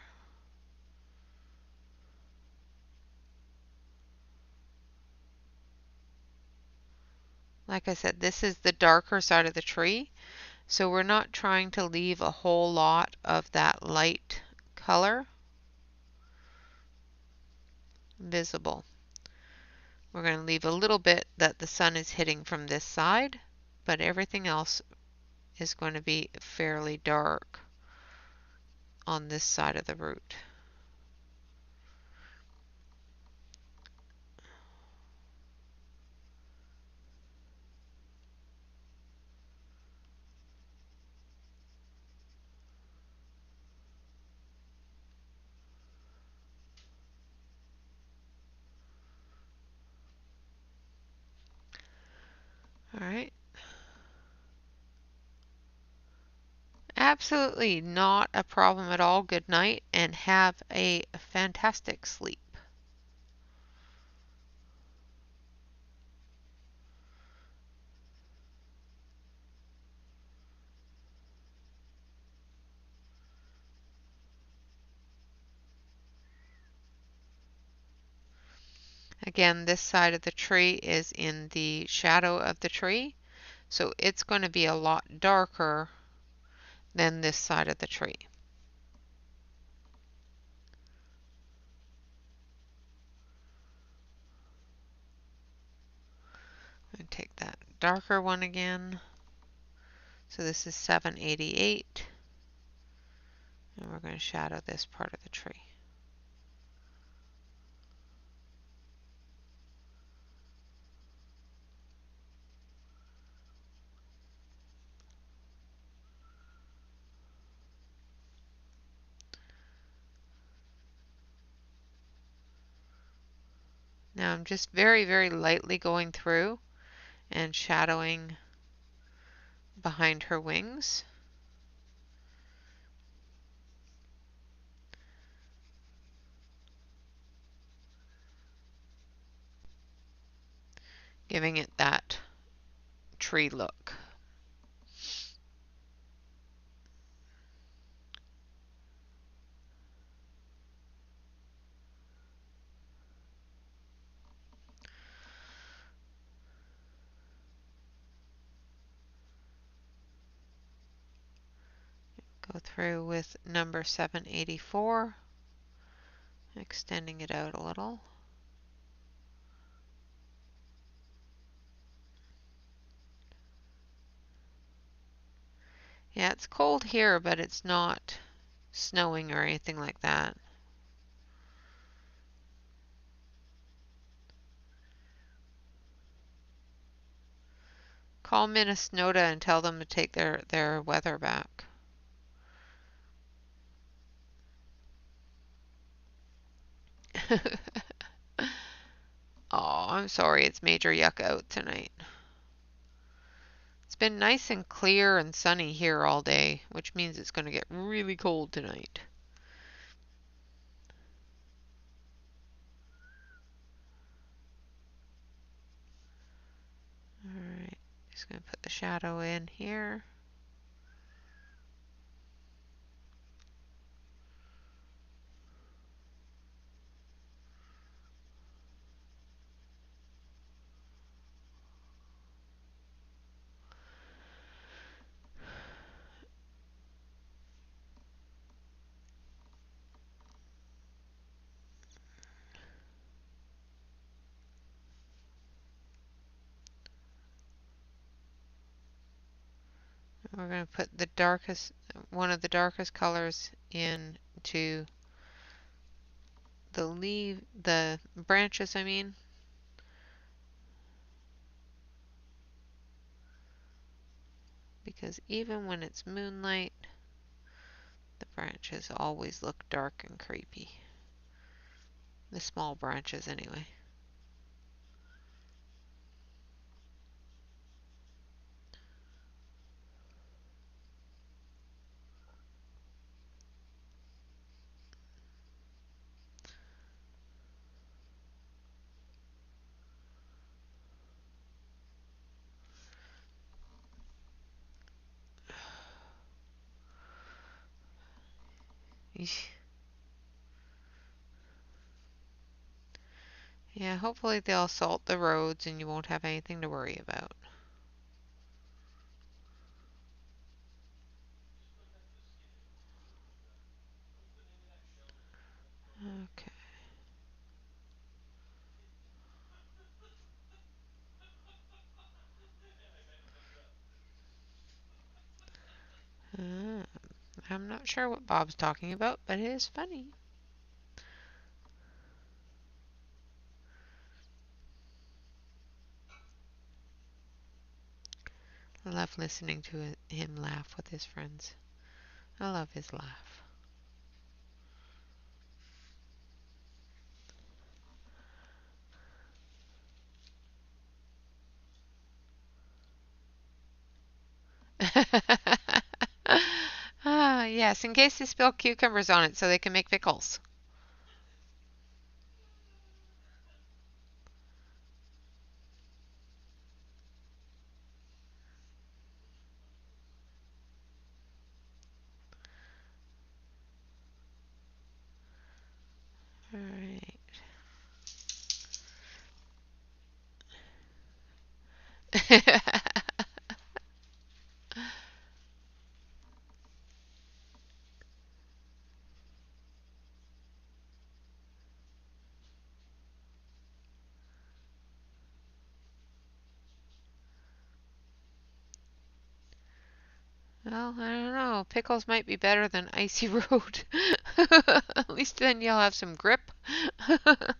Like I said, this is the darker side of the tree, so we're not trying to leave a whole lot of that light color visible. We're going to leave a little bit that the sun is hitting from this side, but everything else is going to be fairly dark on this side of the root. All right. Absolutely not a problem at all. Good night and have a fantastic sleep. Again, this side of the tree is in the shadow of the tree, so it's going to be a lot darker than this side of the tree. I'm going to take that darker one again. So this is 788, and we're going to shadow this part of the tree. Now I'm just very, very lightly going through and shadowing behind her wings. Giving it that tree look. Go through with number 784, extending it out a little. Yeah, it's cold here, but it's not snowing or anything like that. Call Minnesota and tell them to take their weather back. Oh, I'm sorry it's Major Yuck out tonight. It's been nice and clear and sunny here all day, which means it's going to get really cold tonight. Alright, just going to put the shadow in here. We're going to put the darkest, one of the darkest colors into the branches, I mean. Because even when it's moonlight, the branches always look dark and creepy. The small branches, anyway. Yeah, hopefully they'll salt the roads and you won't have anything to worry about. Okay. Uh, I'm not sure what Bob's talking about, but it is funny. I love listening to him laugh with his friends. I love his laugh. Ah, yes, in case they spill cucumbers on it so they can make pickles. All right. Well, I don't know. Pickles might be better than icy road. At least then you'll have some grip. Just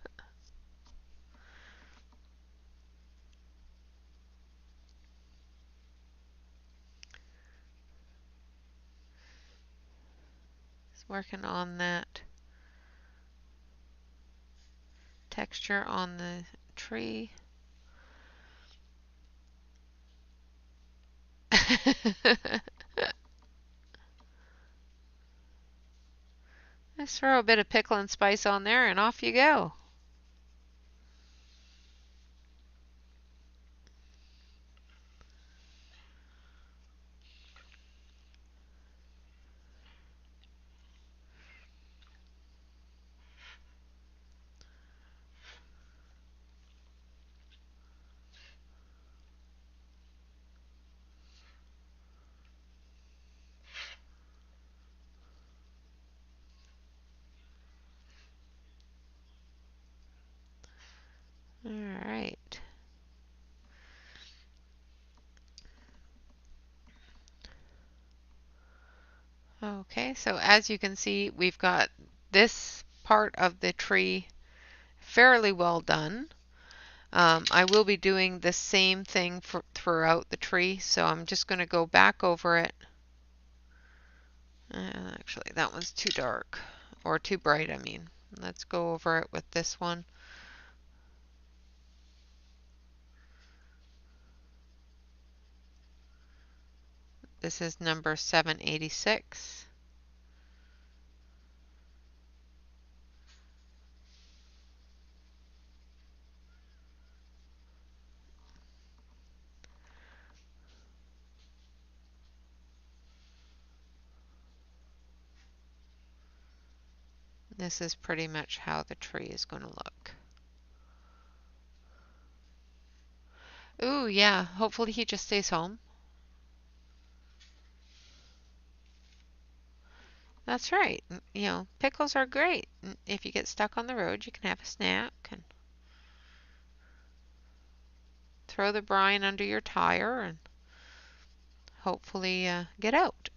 working on that texture on the tree. Just throw a bit of pickle and spice on there and off you go. All right. Okay, so as you can see, we've got this part of the tree fairly well done. I will be doing the same thing throughout the tree, so I'm just going to go back over it. Actually, that one's too dark, or too bright, I mean. Let's go over it with this one. This is number 786. This is pretty much how the tree is going to look. Ooh, yeah, hopefully he just stays home. That's right. You know, pickles are great. If you get stuck on the road, you can have a snack and throw the brine under your tire and hopefully get out.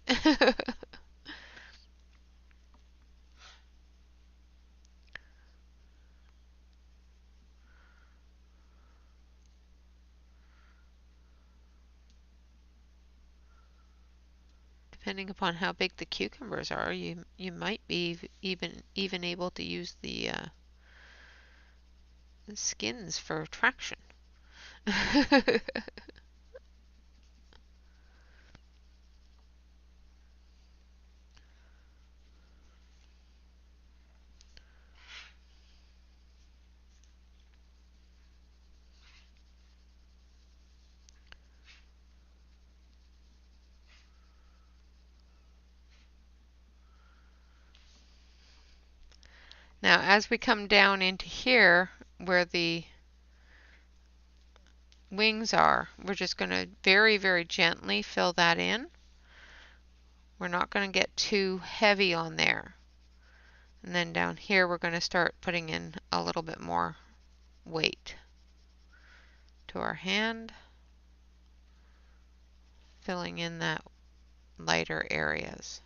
Depending upon how big the cucumbers are, you might be even able to use the skins for traction. Now, as we come down into here where the wings are, we're just going to very, very gently fill that in. We're not going to get too heavy on there. And then down here, we're going to start putting in a little bit more weight to our hand, filling in that lighter areas.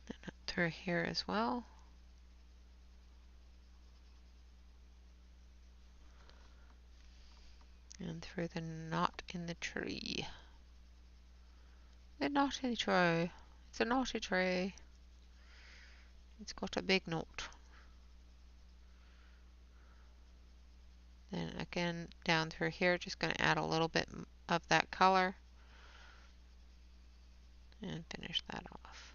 Then up through here as well. And through the knot in the tree. The knot in the tree. It's a knotty tree. It's got a big knot. Then again, down through here, just going to add a little bit of that color. And finish that off.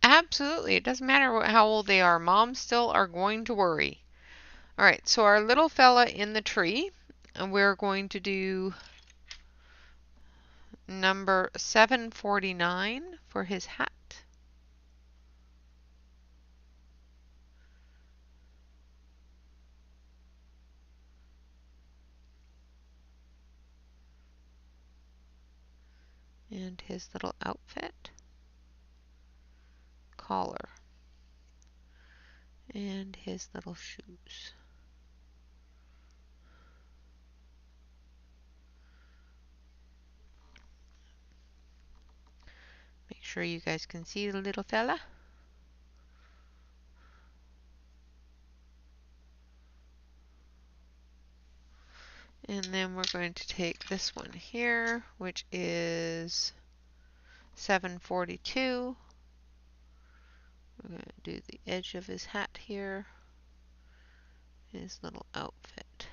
Absolutely. It doesn't matter how old they are. Moms still are going to worry. All right, so our little fella in the tree, and we're going to do number 749 for his hat. And his little outfit, collar, and his little shoes. Make sure you guys can see the little fella. And then we're going to take this one here, which is 742. We're going to do the edge of his hat here, his little outfit.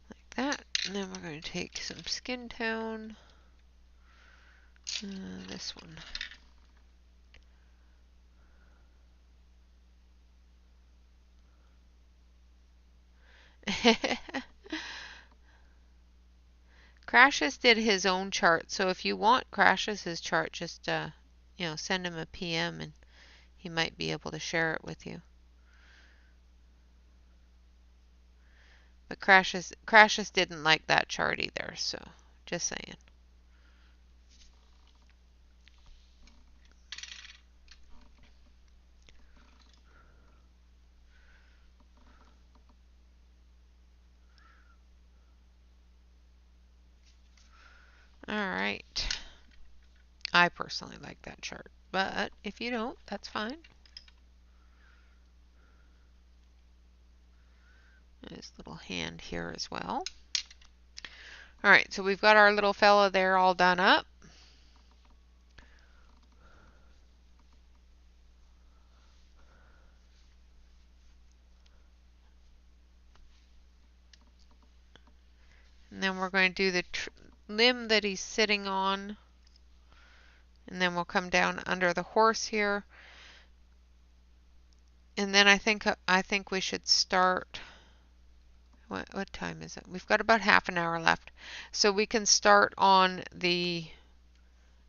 Like that. And then we're going to take some skin tone. This one. Crashes did his own chart, so if you want Crashes' chart, just send him a PM and he might be able to share it with you. But Crashes didn't like that chart either, so just saying. Alright. I personally like that chart, but if you don't, that's fine. His little hand here as well. Alright, so we've got our little fella there all done up. And then we're going to do the limb that he's sitting on. And then we'll come down under the horse here. And then I think we should start. What time is it? We've got about half an hour left. So we can start on the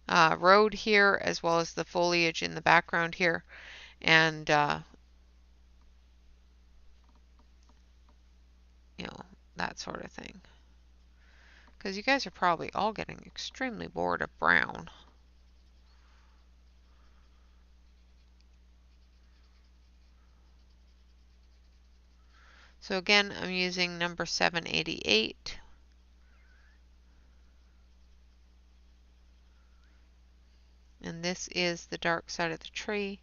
road here as well as the foliage in the background here. And you know, that sort of thing. Because you guys are probably all getting extremely bored of brown. So again, I'm using number 788. And this is the dark side of the tree.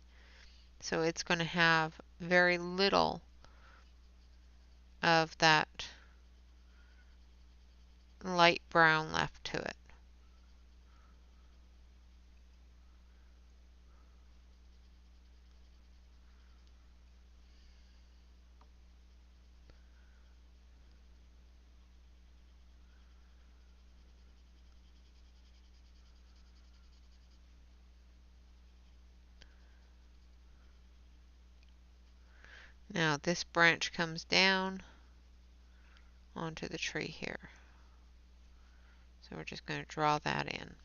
So it's going to have very little of that light brown left to it. Now this branch comes down onto the tree here. So we're just going to draw that in.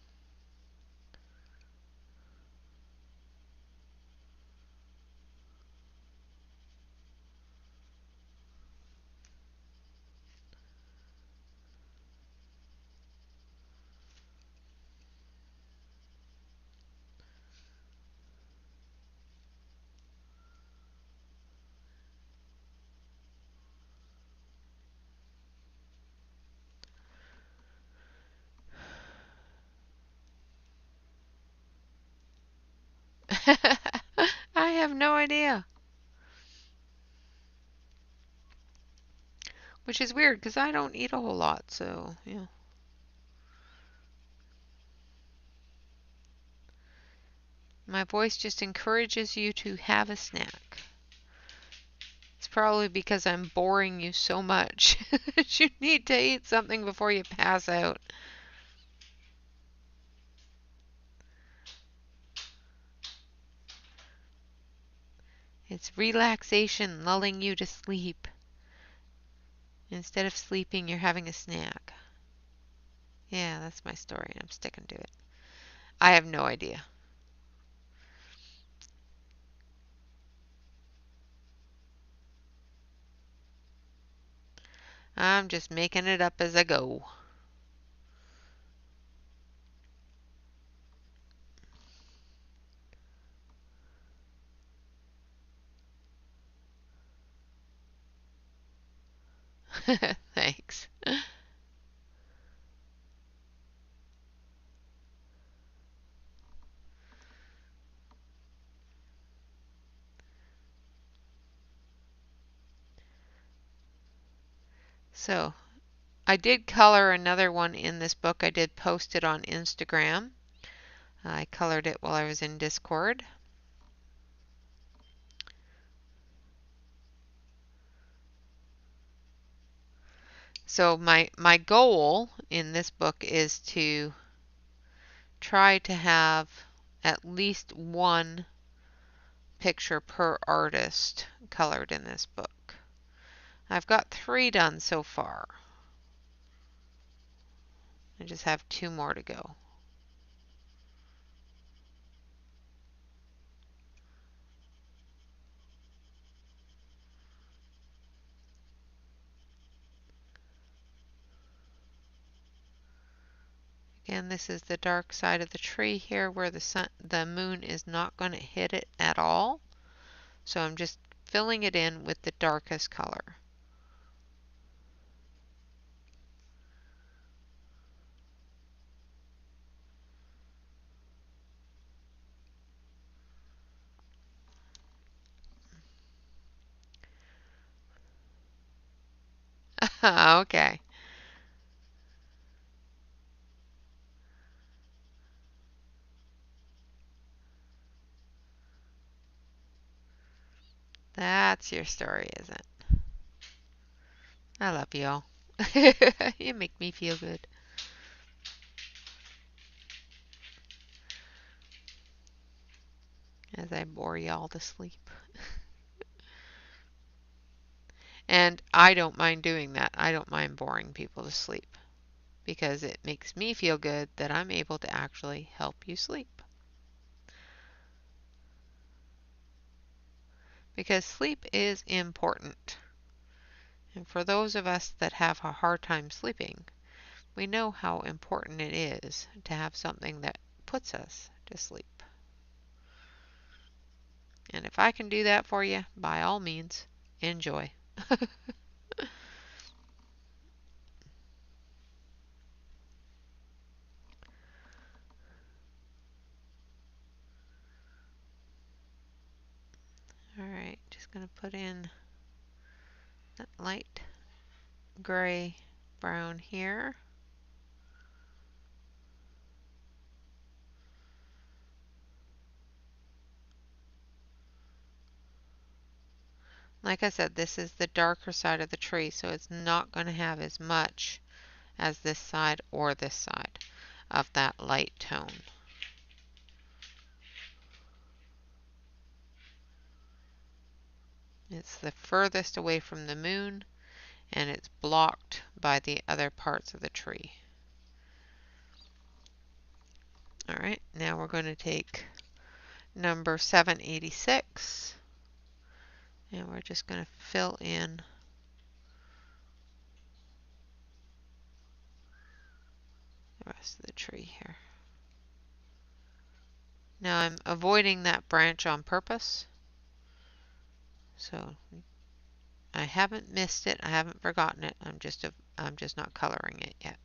I have no idea. Which is weird because I don't eat a whole lot, so yeah. My voice just encourages you to have a snack. It's probably because I'm boring you so much that you need to eat something before you pass out. It's relaxation lulling you to sleep. Instead of sleeping, you're having a snack. Yeah, that's my story, and I'm sticking to it. I have no idea. I'm just making it up as I go. Thanks. So, I did color another one in this book. I did post it on Instagram. I colored it while I was in Discord. So my goal in this book is to try to have at least one picture per artist colored in this book. I've got 3 done so far. I just have 2 more to go. Again, this is the dark side of the tree here where the moon is not going to hit it at all. So I'm just filling it in with the darkest color. Okay. That's your story, isn't it? I love you all. You make me feel good. As I bore y'all to sleep. And I don't mind doing that. I don't mind boring people to sleep because it makes me feel good that I'm able to actually help you sleep. Because sleep is important. And for those of us that have a hard time sleeping, we know how important it is to have something that puts us to sleep. And if I can do that for you, by all means, enjoy. Alright, just going to put in that light gray brown here. Like I said, this is the darker side of the tree, so it's not going to have as much as this side or this side of that light tone. It's the furthest away from the moon, and it's blocked by the other parts of the tree. Alright, now we're going to take number 786, and we're just going to fill in the rest of the tree here. Now I'm avoiding that branch on purpose, so I haven't missed it, I haven't forgotten it, I'm just not coloring it yet.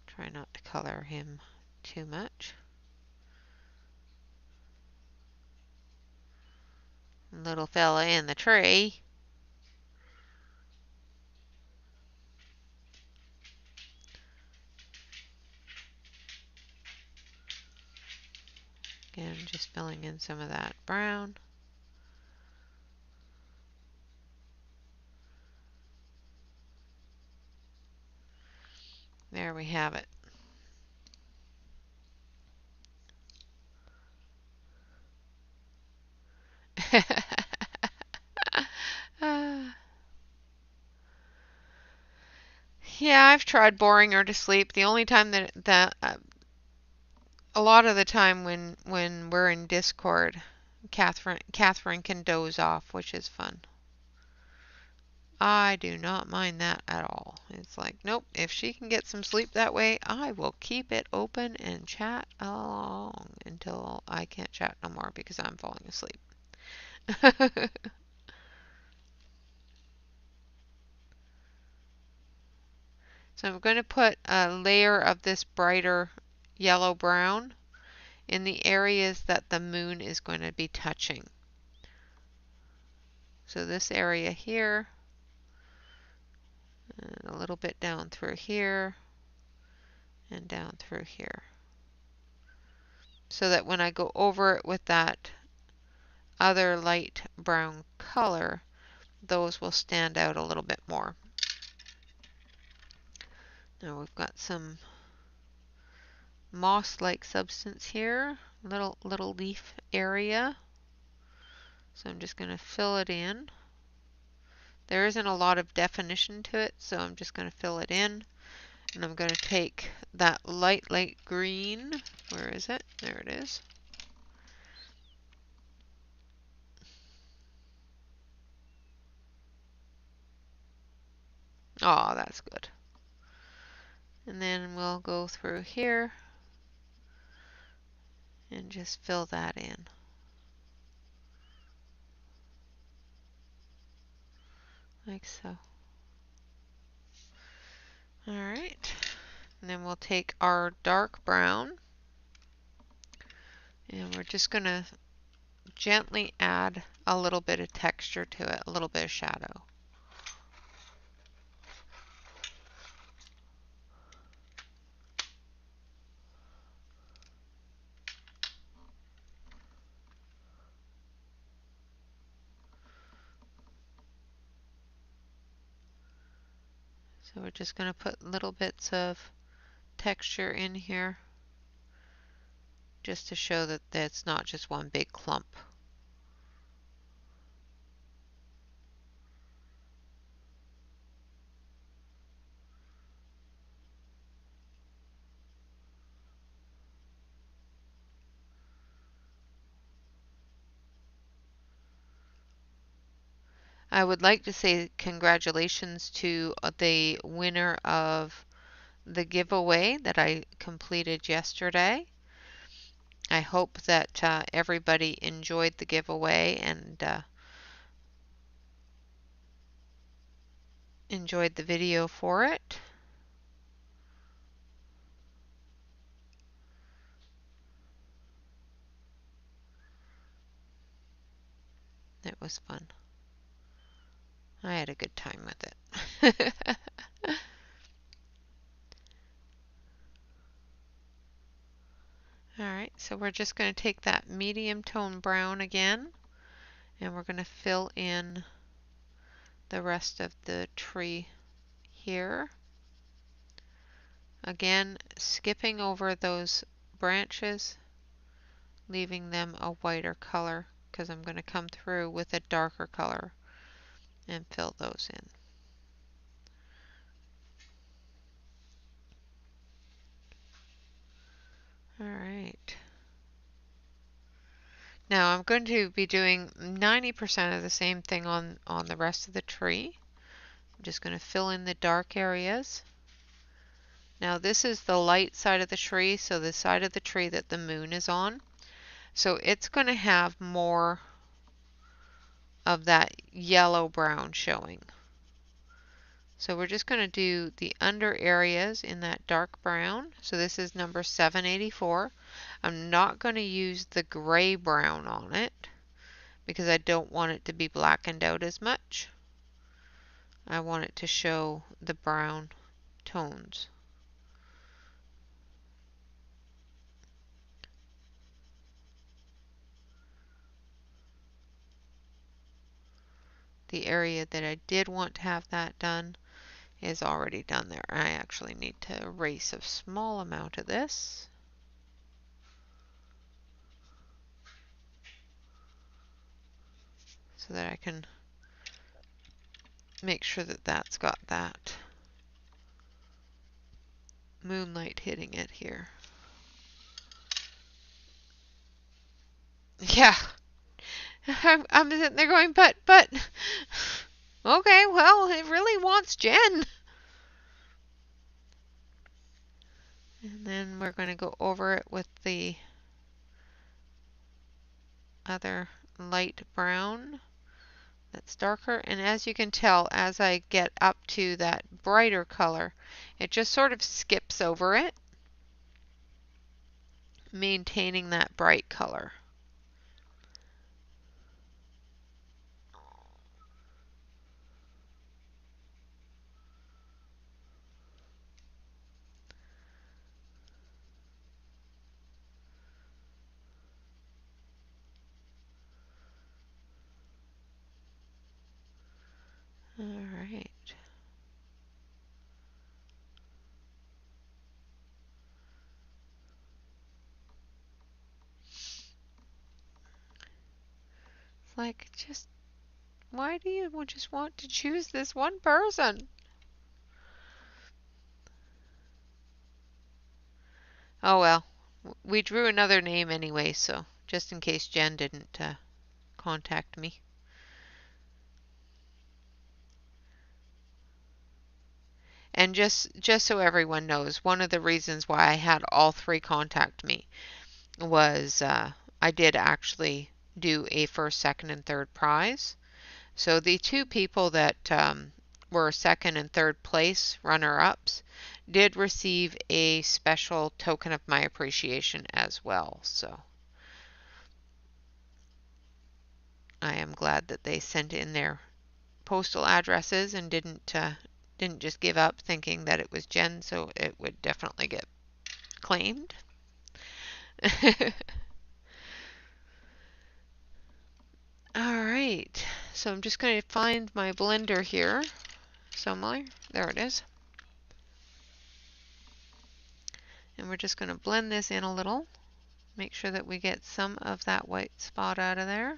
Try not to color him too much. Little fella in the tree. Again, just filling in some of that brown. There we have it. Yeah, I've tried boring her to sleep. The only time that a lot of the time when we're in Discord, Catherine can doze off, which is fun. I do not mind that at all. It's like, nope, if she can get some sleep that way, I will keep it open and chat along until I can't chat no more because I'm falling asleep. So I'm going to put a layer of this brighter yellow-brown in the areas that the moon is going to be touching. So this area here, and a little bit down through here, and down through here. So that when I go over it with that other light brown color, those will stand out a little bit more. Now we've got some moss-like substance here, little leaf area. So I'm just going to fill it in. There isn't a lot of definition to it, so I'm just going to fill it in. And I'm going to take that light green. Where is it? There it is. Oh, that's good. And then we'll go through here and just fill that in. Like so. Alright. And then we'll take our dark brown and we're just going to gently add a little bit of texture to it, a little bit of shadow. So we're just going to put little bits of texture in here just to show that it's not just one big clump. I would like to say congratulations to the winner of the giveaway that I completed yesterday. I hope that everybody enjoyed the giveaway and enjoyed the video for it. It was fun. I had a good time with it. Alright, so we're just going to take that medium tone brown again, and we're going to fill in the rest of the tree here. Again, skipping over those branches, leaving them a whiter color, because I'm going to come through with a darker color and fill those in. Alright. Now I'm going to be doing 90% of the same thing on the rest of the tree. I'm just going to fill in the dark areas. Now this is the light side of the tree, so the side of the tree that the moon is on. So it's going to have more of that yellow-brown showing. So we're just going to do the under areas in that dark brown. So this is number 784. I'm not going to use the gray brown on it because I don't want it to be blackened out as much. I want it to show the brown tones. The area that I did want to have that done is already done there. I actually need to erase a small amount of this. So that I can make sure that that's got that moonlight hitting it here. Yeah. I'm sitting there going, but, okay, well, it really wants Jen. And then we're going to go over it with the other light brown that's darker. And as you can tell, as I get up to that brighter color, it just sort of skips over it, maintaining that bright color. All right. It's like, just, why do you just want to choose this one person? Oh well, we drew another name anyway, so just in case Jen didn't contact me. And just so everyone knows, one of the reasons why I had all three contact me was I did actually do a first, second, and third prize. So the two people that were second and third place runner-ups did receive a special token of my appreciation as well. So I am glad that they sent in their postal addresses and didn't just give up thinking that it was Jen, so it would definitely get claimed. Alright, so I'm just going to find my blender here somewhere. There it is. And we're just going to blend this in a little. Make sure that we get some of that white spot out of there.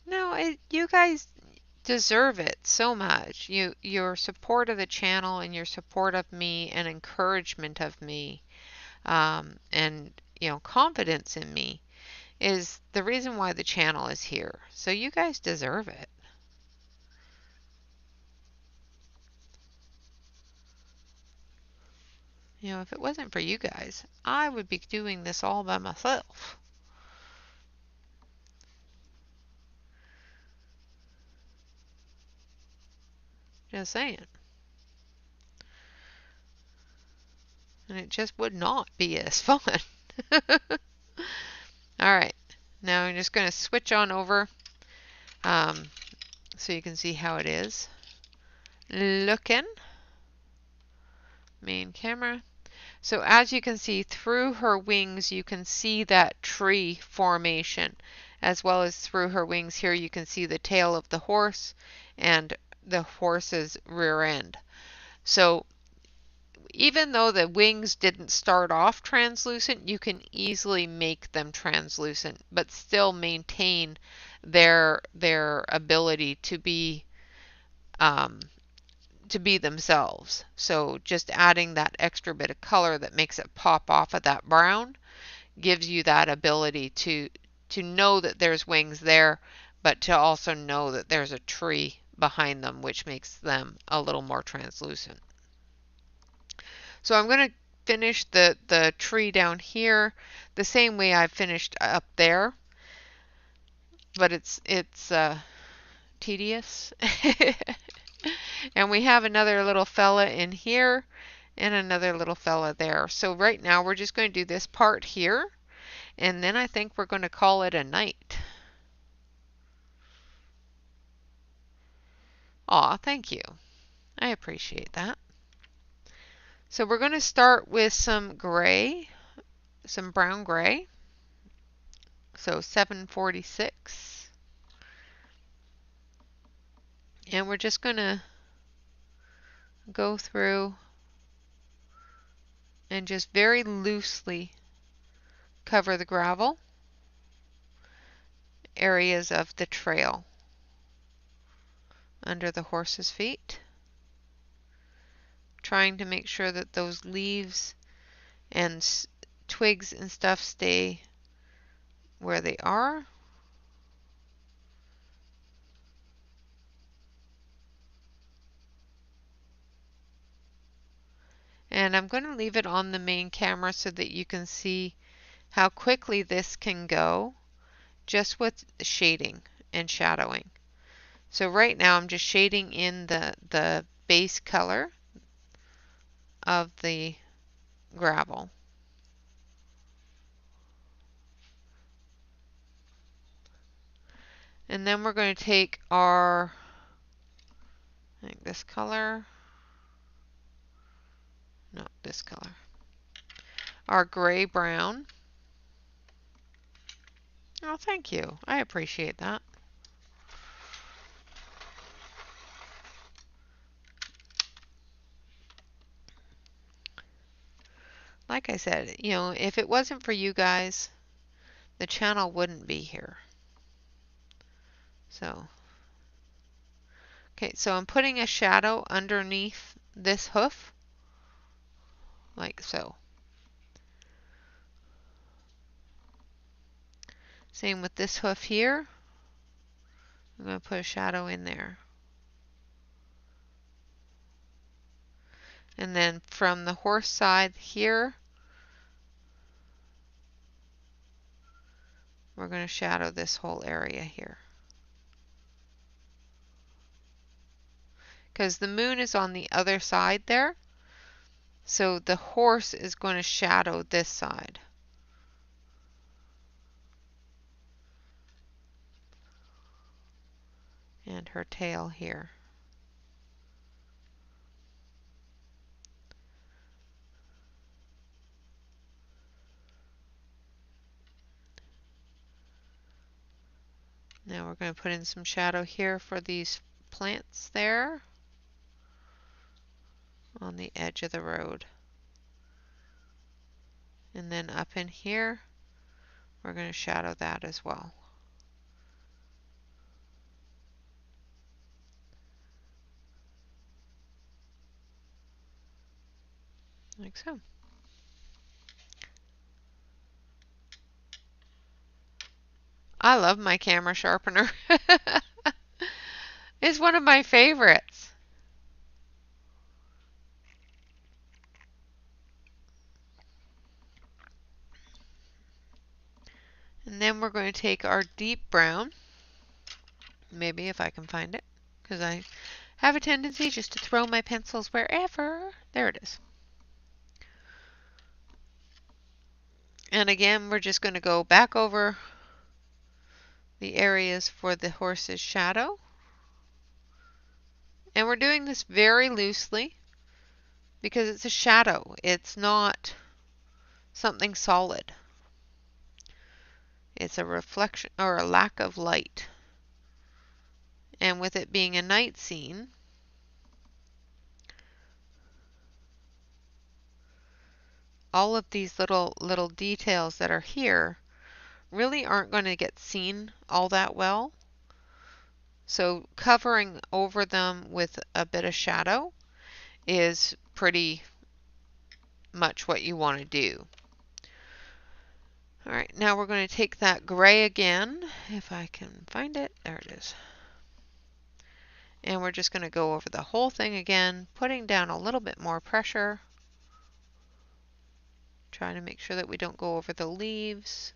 No, you guys deserve it so much. Your support of the channel and your support of me and encouragement of me, and confidence in me is the reason why the channel is here. So you guys deserve it. If it wasn't for you guys, I would be doing this all by myself. Just saying. And it just would not be as fun. Alright, now I'm just going to switch on over so you can see how it is looking. Main camera. So as you can see through her wings, you can see that tree formation, as well as through her wings here you can see the tail of the horse and the horse's rear end. So even though the wings didn't start off translucent, you can easily make them translucent, but still maintain their ability to be themselves. So just adding that extra bit of color that makes it pop off of that brown gives you that ability to know that there's wings there, but to also know that there's a tree behind them, which makes them a little more translucent. So I'm going to finish the tree down here the same way I finished up there, but it's tedious. And we have another little fella in here and another little fella there. So right now we're just going to do this part here, and then I think we're going to call it a night. Aw, thank you. I appreciate that. So we're going to start with some gray, some brown gray. So 746. And we're just going to go through and just very loosely cover the gravel areas of the trail under the horse's feet, trying to make sure that those leaves and twigs and stuff stay where they are. And I'm going to leave it on the main camera so that you can see how quickly this can go just with shading and shadowing. So right now I'm just shading in the base color of the gravel. And then we're going to take our, I think this color, no, this color, our gray brown. Oh, thank you. I appreciate that. Like I said, if it wasn't for you guys, the channel wouldn't be here. So, okay, so I'm putting a shadow underneath this hoof, like so. Same with this hoof here. I'm going to put a shadow in there. And then from the horse side here, we're going to shadow this whole area here. Because the moon is on the other side there. So the horse is going to shadow this side. And her tail here. Now we're going to put in some shadow here for these plants there on the edge of the road. And then up in here, we're going to shadow that as well. Like so. I love my camera sharpener. It's one of my favorites. And then we're going to take our deep brown, maybe if I can find it, because I have a tendency just to throw my pencils wherever. There it is. And again, we're just going to go back over the areas for the horse's shadow. And we're doing this very loosely because it's a shadow. It's not something solid. It's a reflection or a lack of light. And with it being a night scene, all of these little details that are here really aren't going to get seen all that well. So covering over them with a bit of shadow is pretty much what you want to do. All right, now we're going to take that gray again, if I can find it. There it is. And we're just going to go over the whole thing again, putting down a little bit more pressure. Trying to make sure that we don't go over the leaves.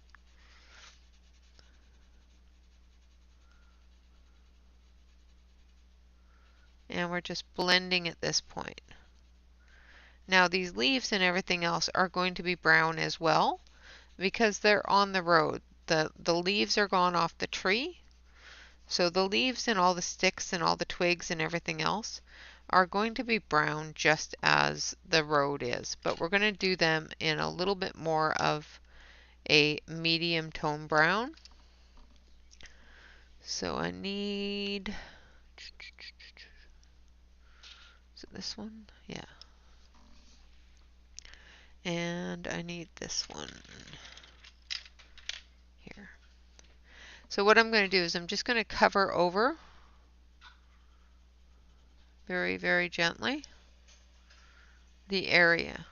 And we're just blending at this point. Now these leaves and everything else are going to be brown as well because they're on the road. The leaves are gone off the tree. So the leaves and all the sticks and all the twigs and everything else are going to be brown just as the road is. But we're going to do them in a little bit more of a medium tone brown. So I need, is it this one? Yeah. And I need this one here. So what I'm going to do is I'm just going to cover over very, very gently the area.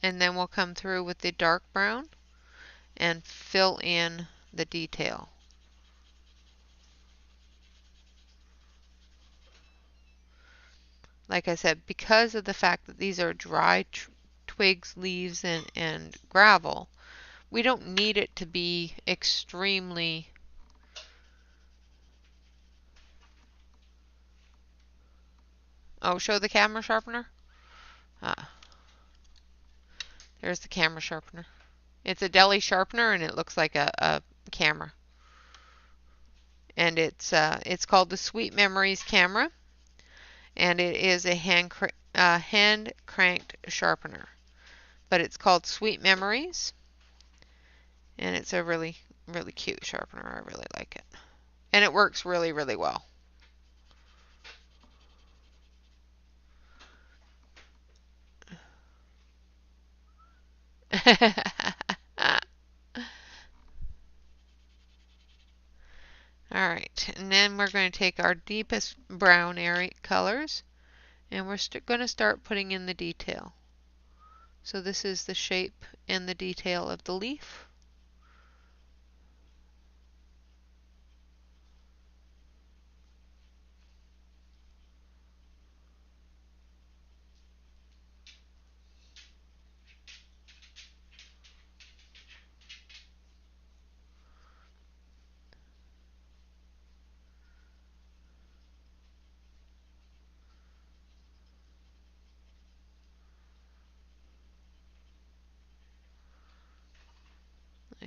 And then we'll come through with the dark brown and fill in the detail. Like I said, because of the fact that these are dry twigs, leaves, and gravel, we don't need it to be extremely show the camera sharpener. There's the camera sharpener. It's a deli sharpener and it looks like a camera. And it's called the Sweet Memories camera, and it is a hand cranked sharpener. But it's called Sweet Memories, and it's a really, really cute sharpener. I really like it. And it works really, really well. Alright, and then we're going to take our deepest brown area colors, and we're going to start putting in the detail. So this is the shape and the detail of the leaf.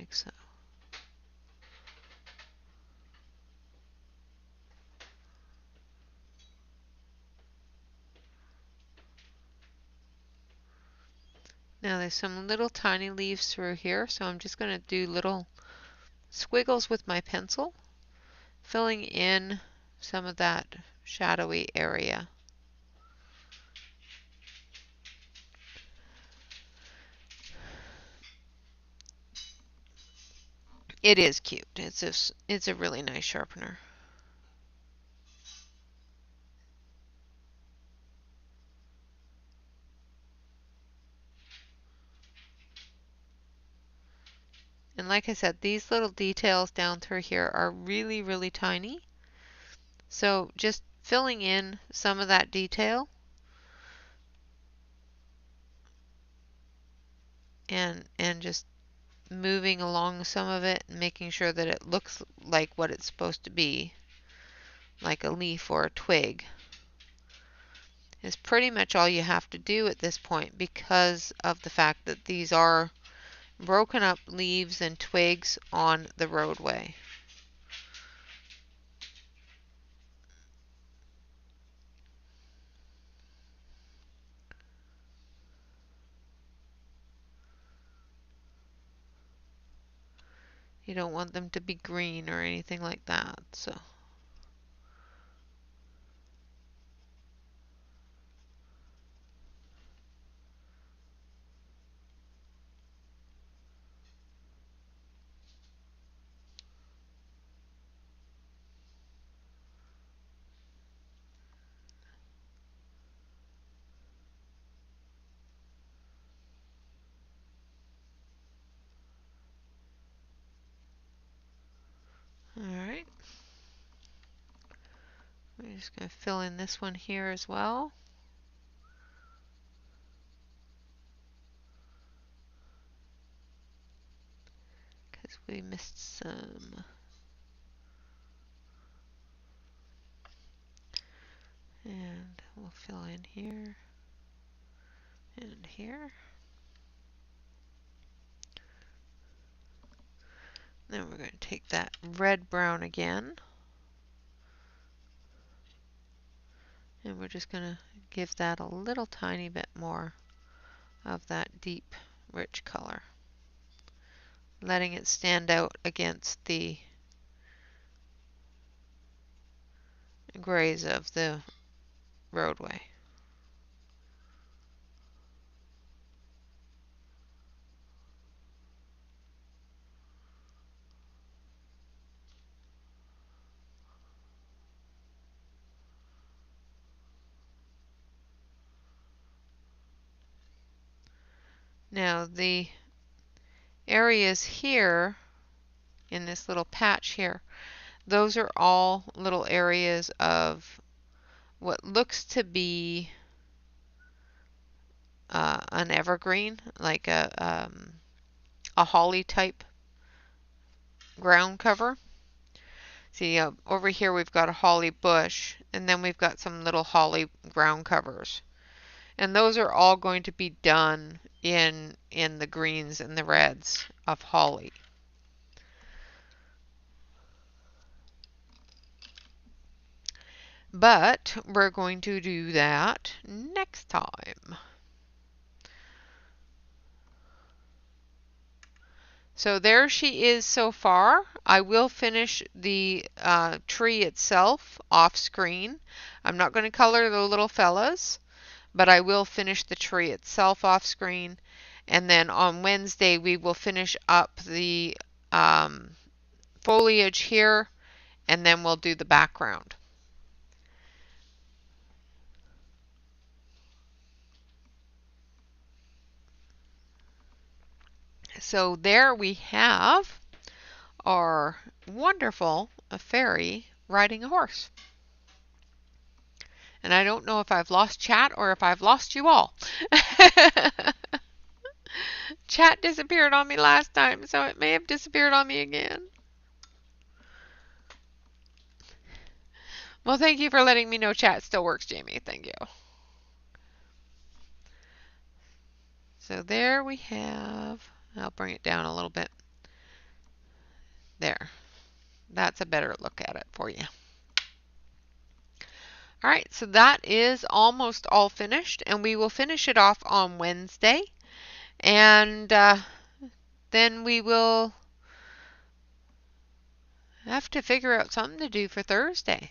like so. Now there's some little tiny leaves through here, so I'm just going to do little squiggles with my pencil, filling in some of that shadowy area. It is cute. It's a really nice sharpener. And like I said, these little details down through here are really, really tiny. So just filling in some of that detail and just moving along some of it and making sure that it looks like what it's supposed to be, like a leaf or a twig, is pretty much all you have to do at this point because of the fact that these are broken up leaves and twigs on the roadway. You don't want them to be green or anything like that, so. Alright. We're just going to fill in this one here as well. Because we missed some. And we'll fill in here and here. Then we're going to take that red brown again. And we're just going to give that a little tiny bit more of that deep, rich color, letting it stand out against the grays of the roadway. Now the areas here in this little patch here, those are all little areas of what looks to be an evergreen, like a holly type ground cover. See, over here we've got a holly bush, and then we've got some little holly ground covers. And those are all going to be done in the greens and the reds of holly. But we're going to do that next time. So there she is so far. I will finish the tree itself off screen. I'm not going to color the little fellas, but I will finish the tree itself off screen. And then on Wednesday, we will finish up the foliage here, and then we'll do the background. So there we have our wonderful fairy riding a horse. And I don't know if I've lost chat or if I've lost you all. Chat disappeared on me last time, so it may have disappeared on me again. Well, thank you for letting me know chat still works, Jamie. Thank you. So there we have, I'll bring it down a little bit. There. That's a better look at it for you. All right, so that is almost all finished, and we will finish it off on Wednesday. And then we will have to figure out something to do for Thursday.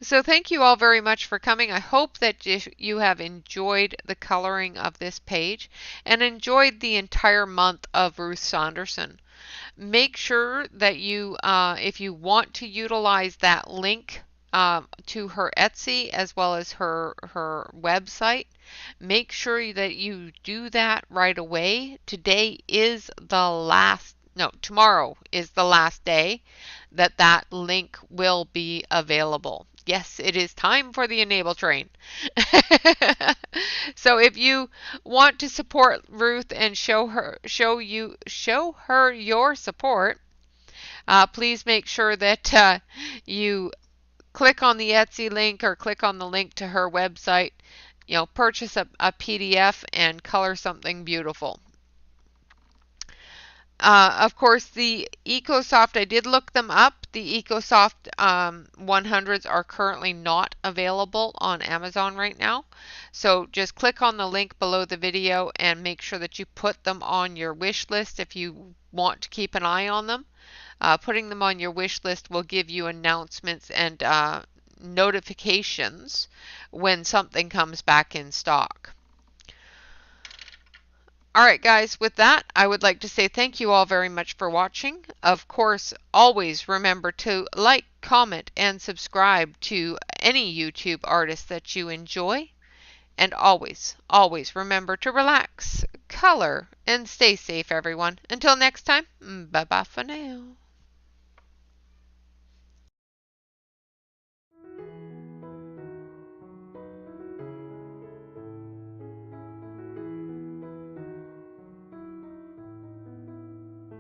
So thank you all very much for coming. I hope that you have enjoyed the coloring of this page and enjoyed the entire month of Ruth Sanderson. Make sure that you, if you want to utilize that link to her Etsy as well as her website, make sure that you do that right away. Today is the last, no, tomorrow is the last day that link will be available. Yes, it is time for the enable train. So if you want to support Ruth and show her your support, please make sure that you click on the Etsy link or click on the link to her website. You know, purchase a PDF and color something beautiful. Of course, the EcoSoft, I did look them up. The EcoSoft 100s are currently not available on Amazon right now. So just click on the link below the video and make sure that you put them on your wish list if you want to keep an eye on them. Putting them on your wish list will give you announcements and notifications when something comes back in stock. All right, guys, with that, I would like to say thank you all very much for watching. Of course, always remember to like, comment, and subscribe to any YouTube artist that you enjoy. And always, always remember to relax, color, and stay safe, everyone. Until next time, bye-bye for now.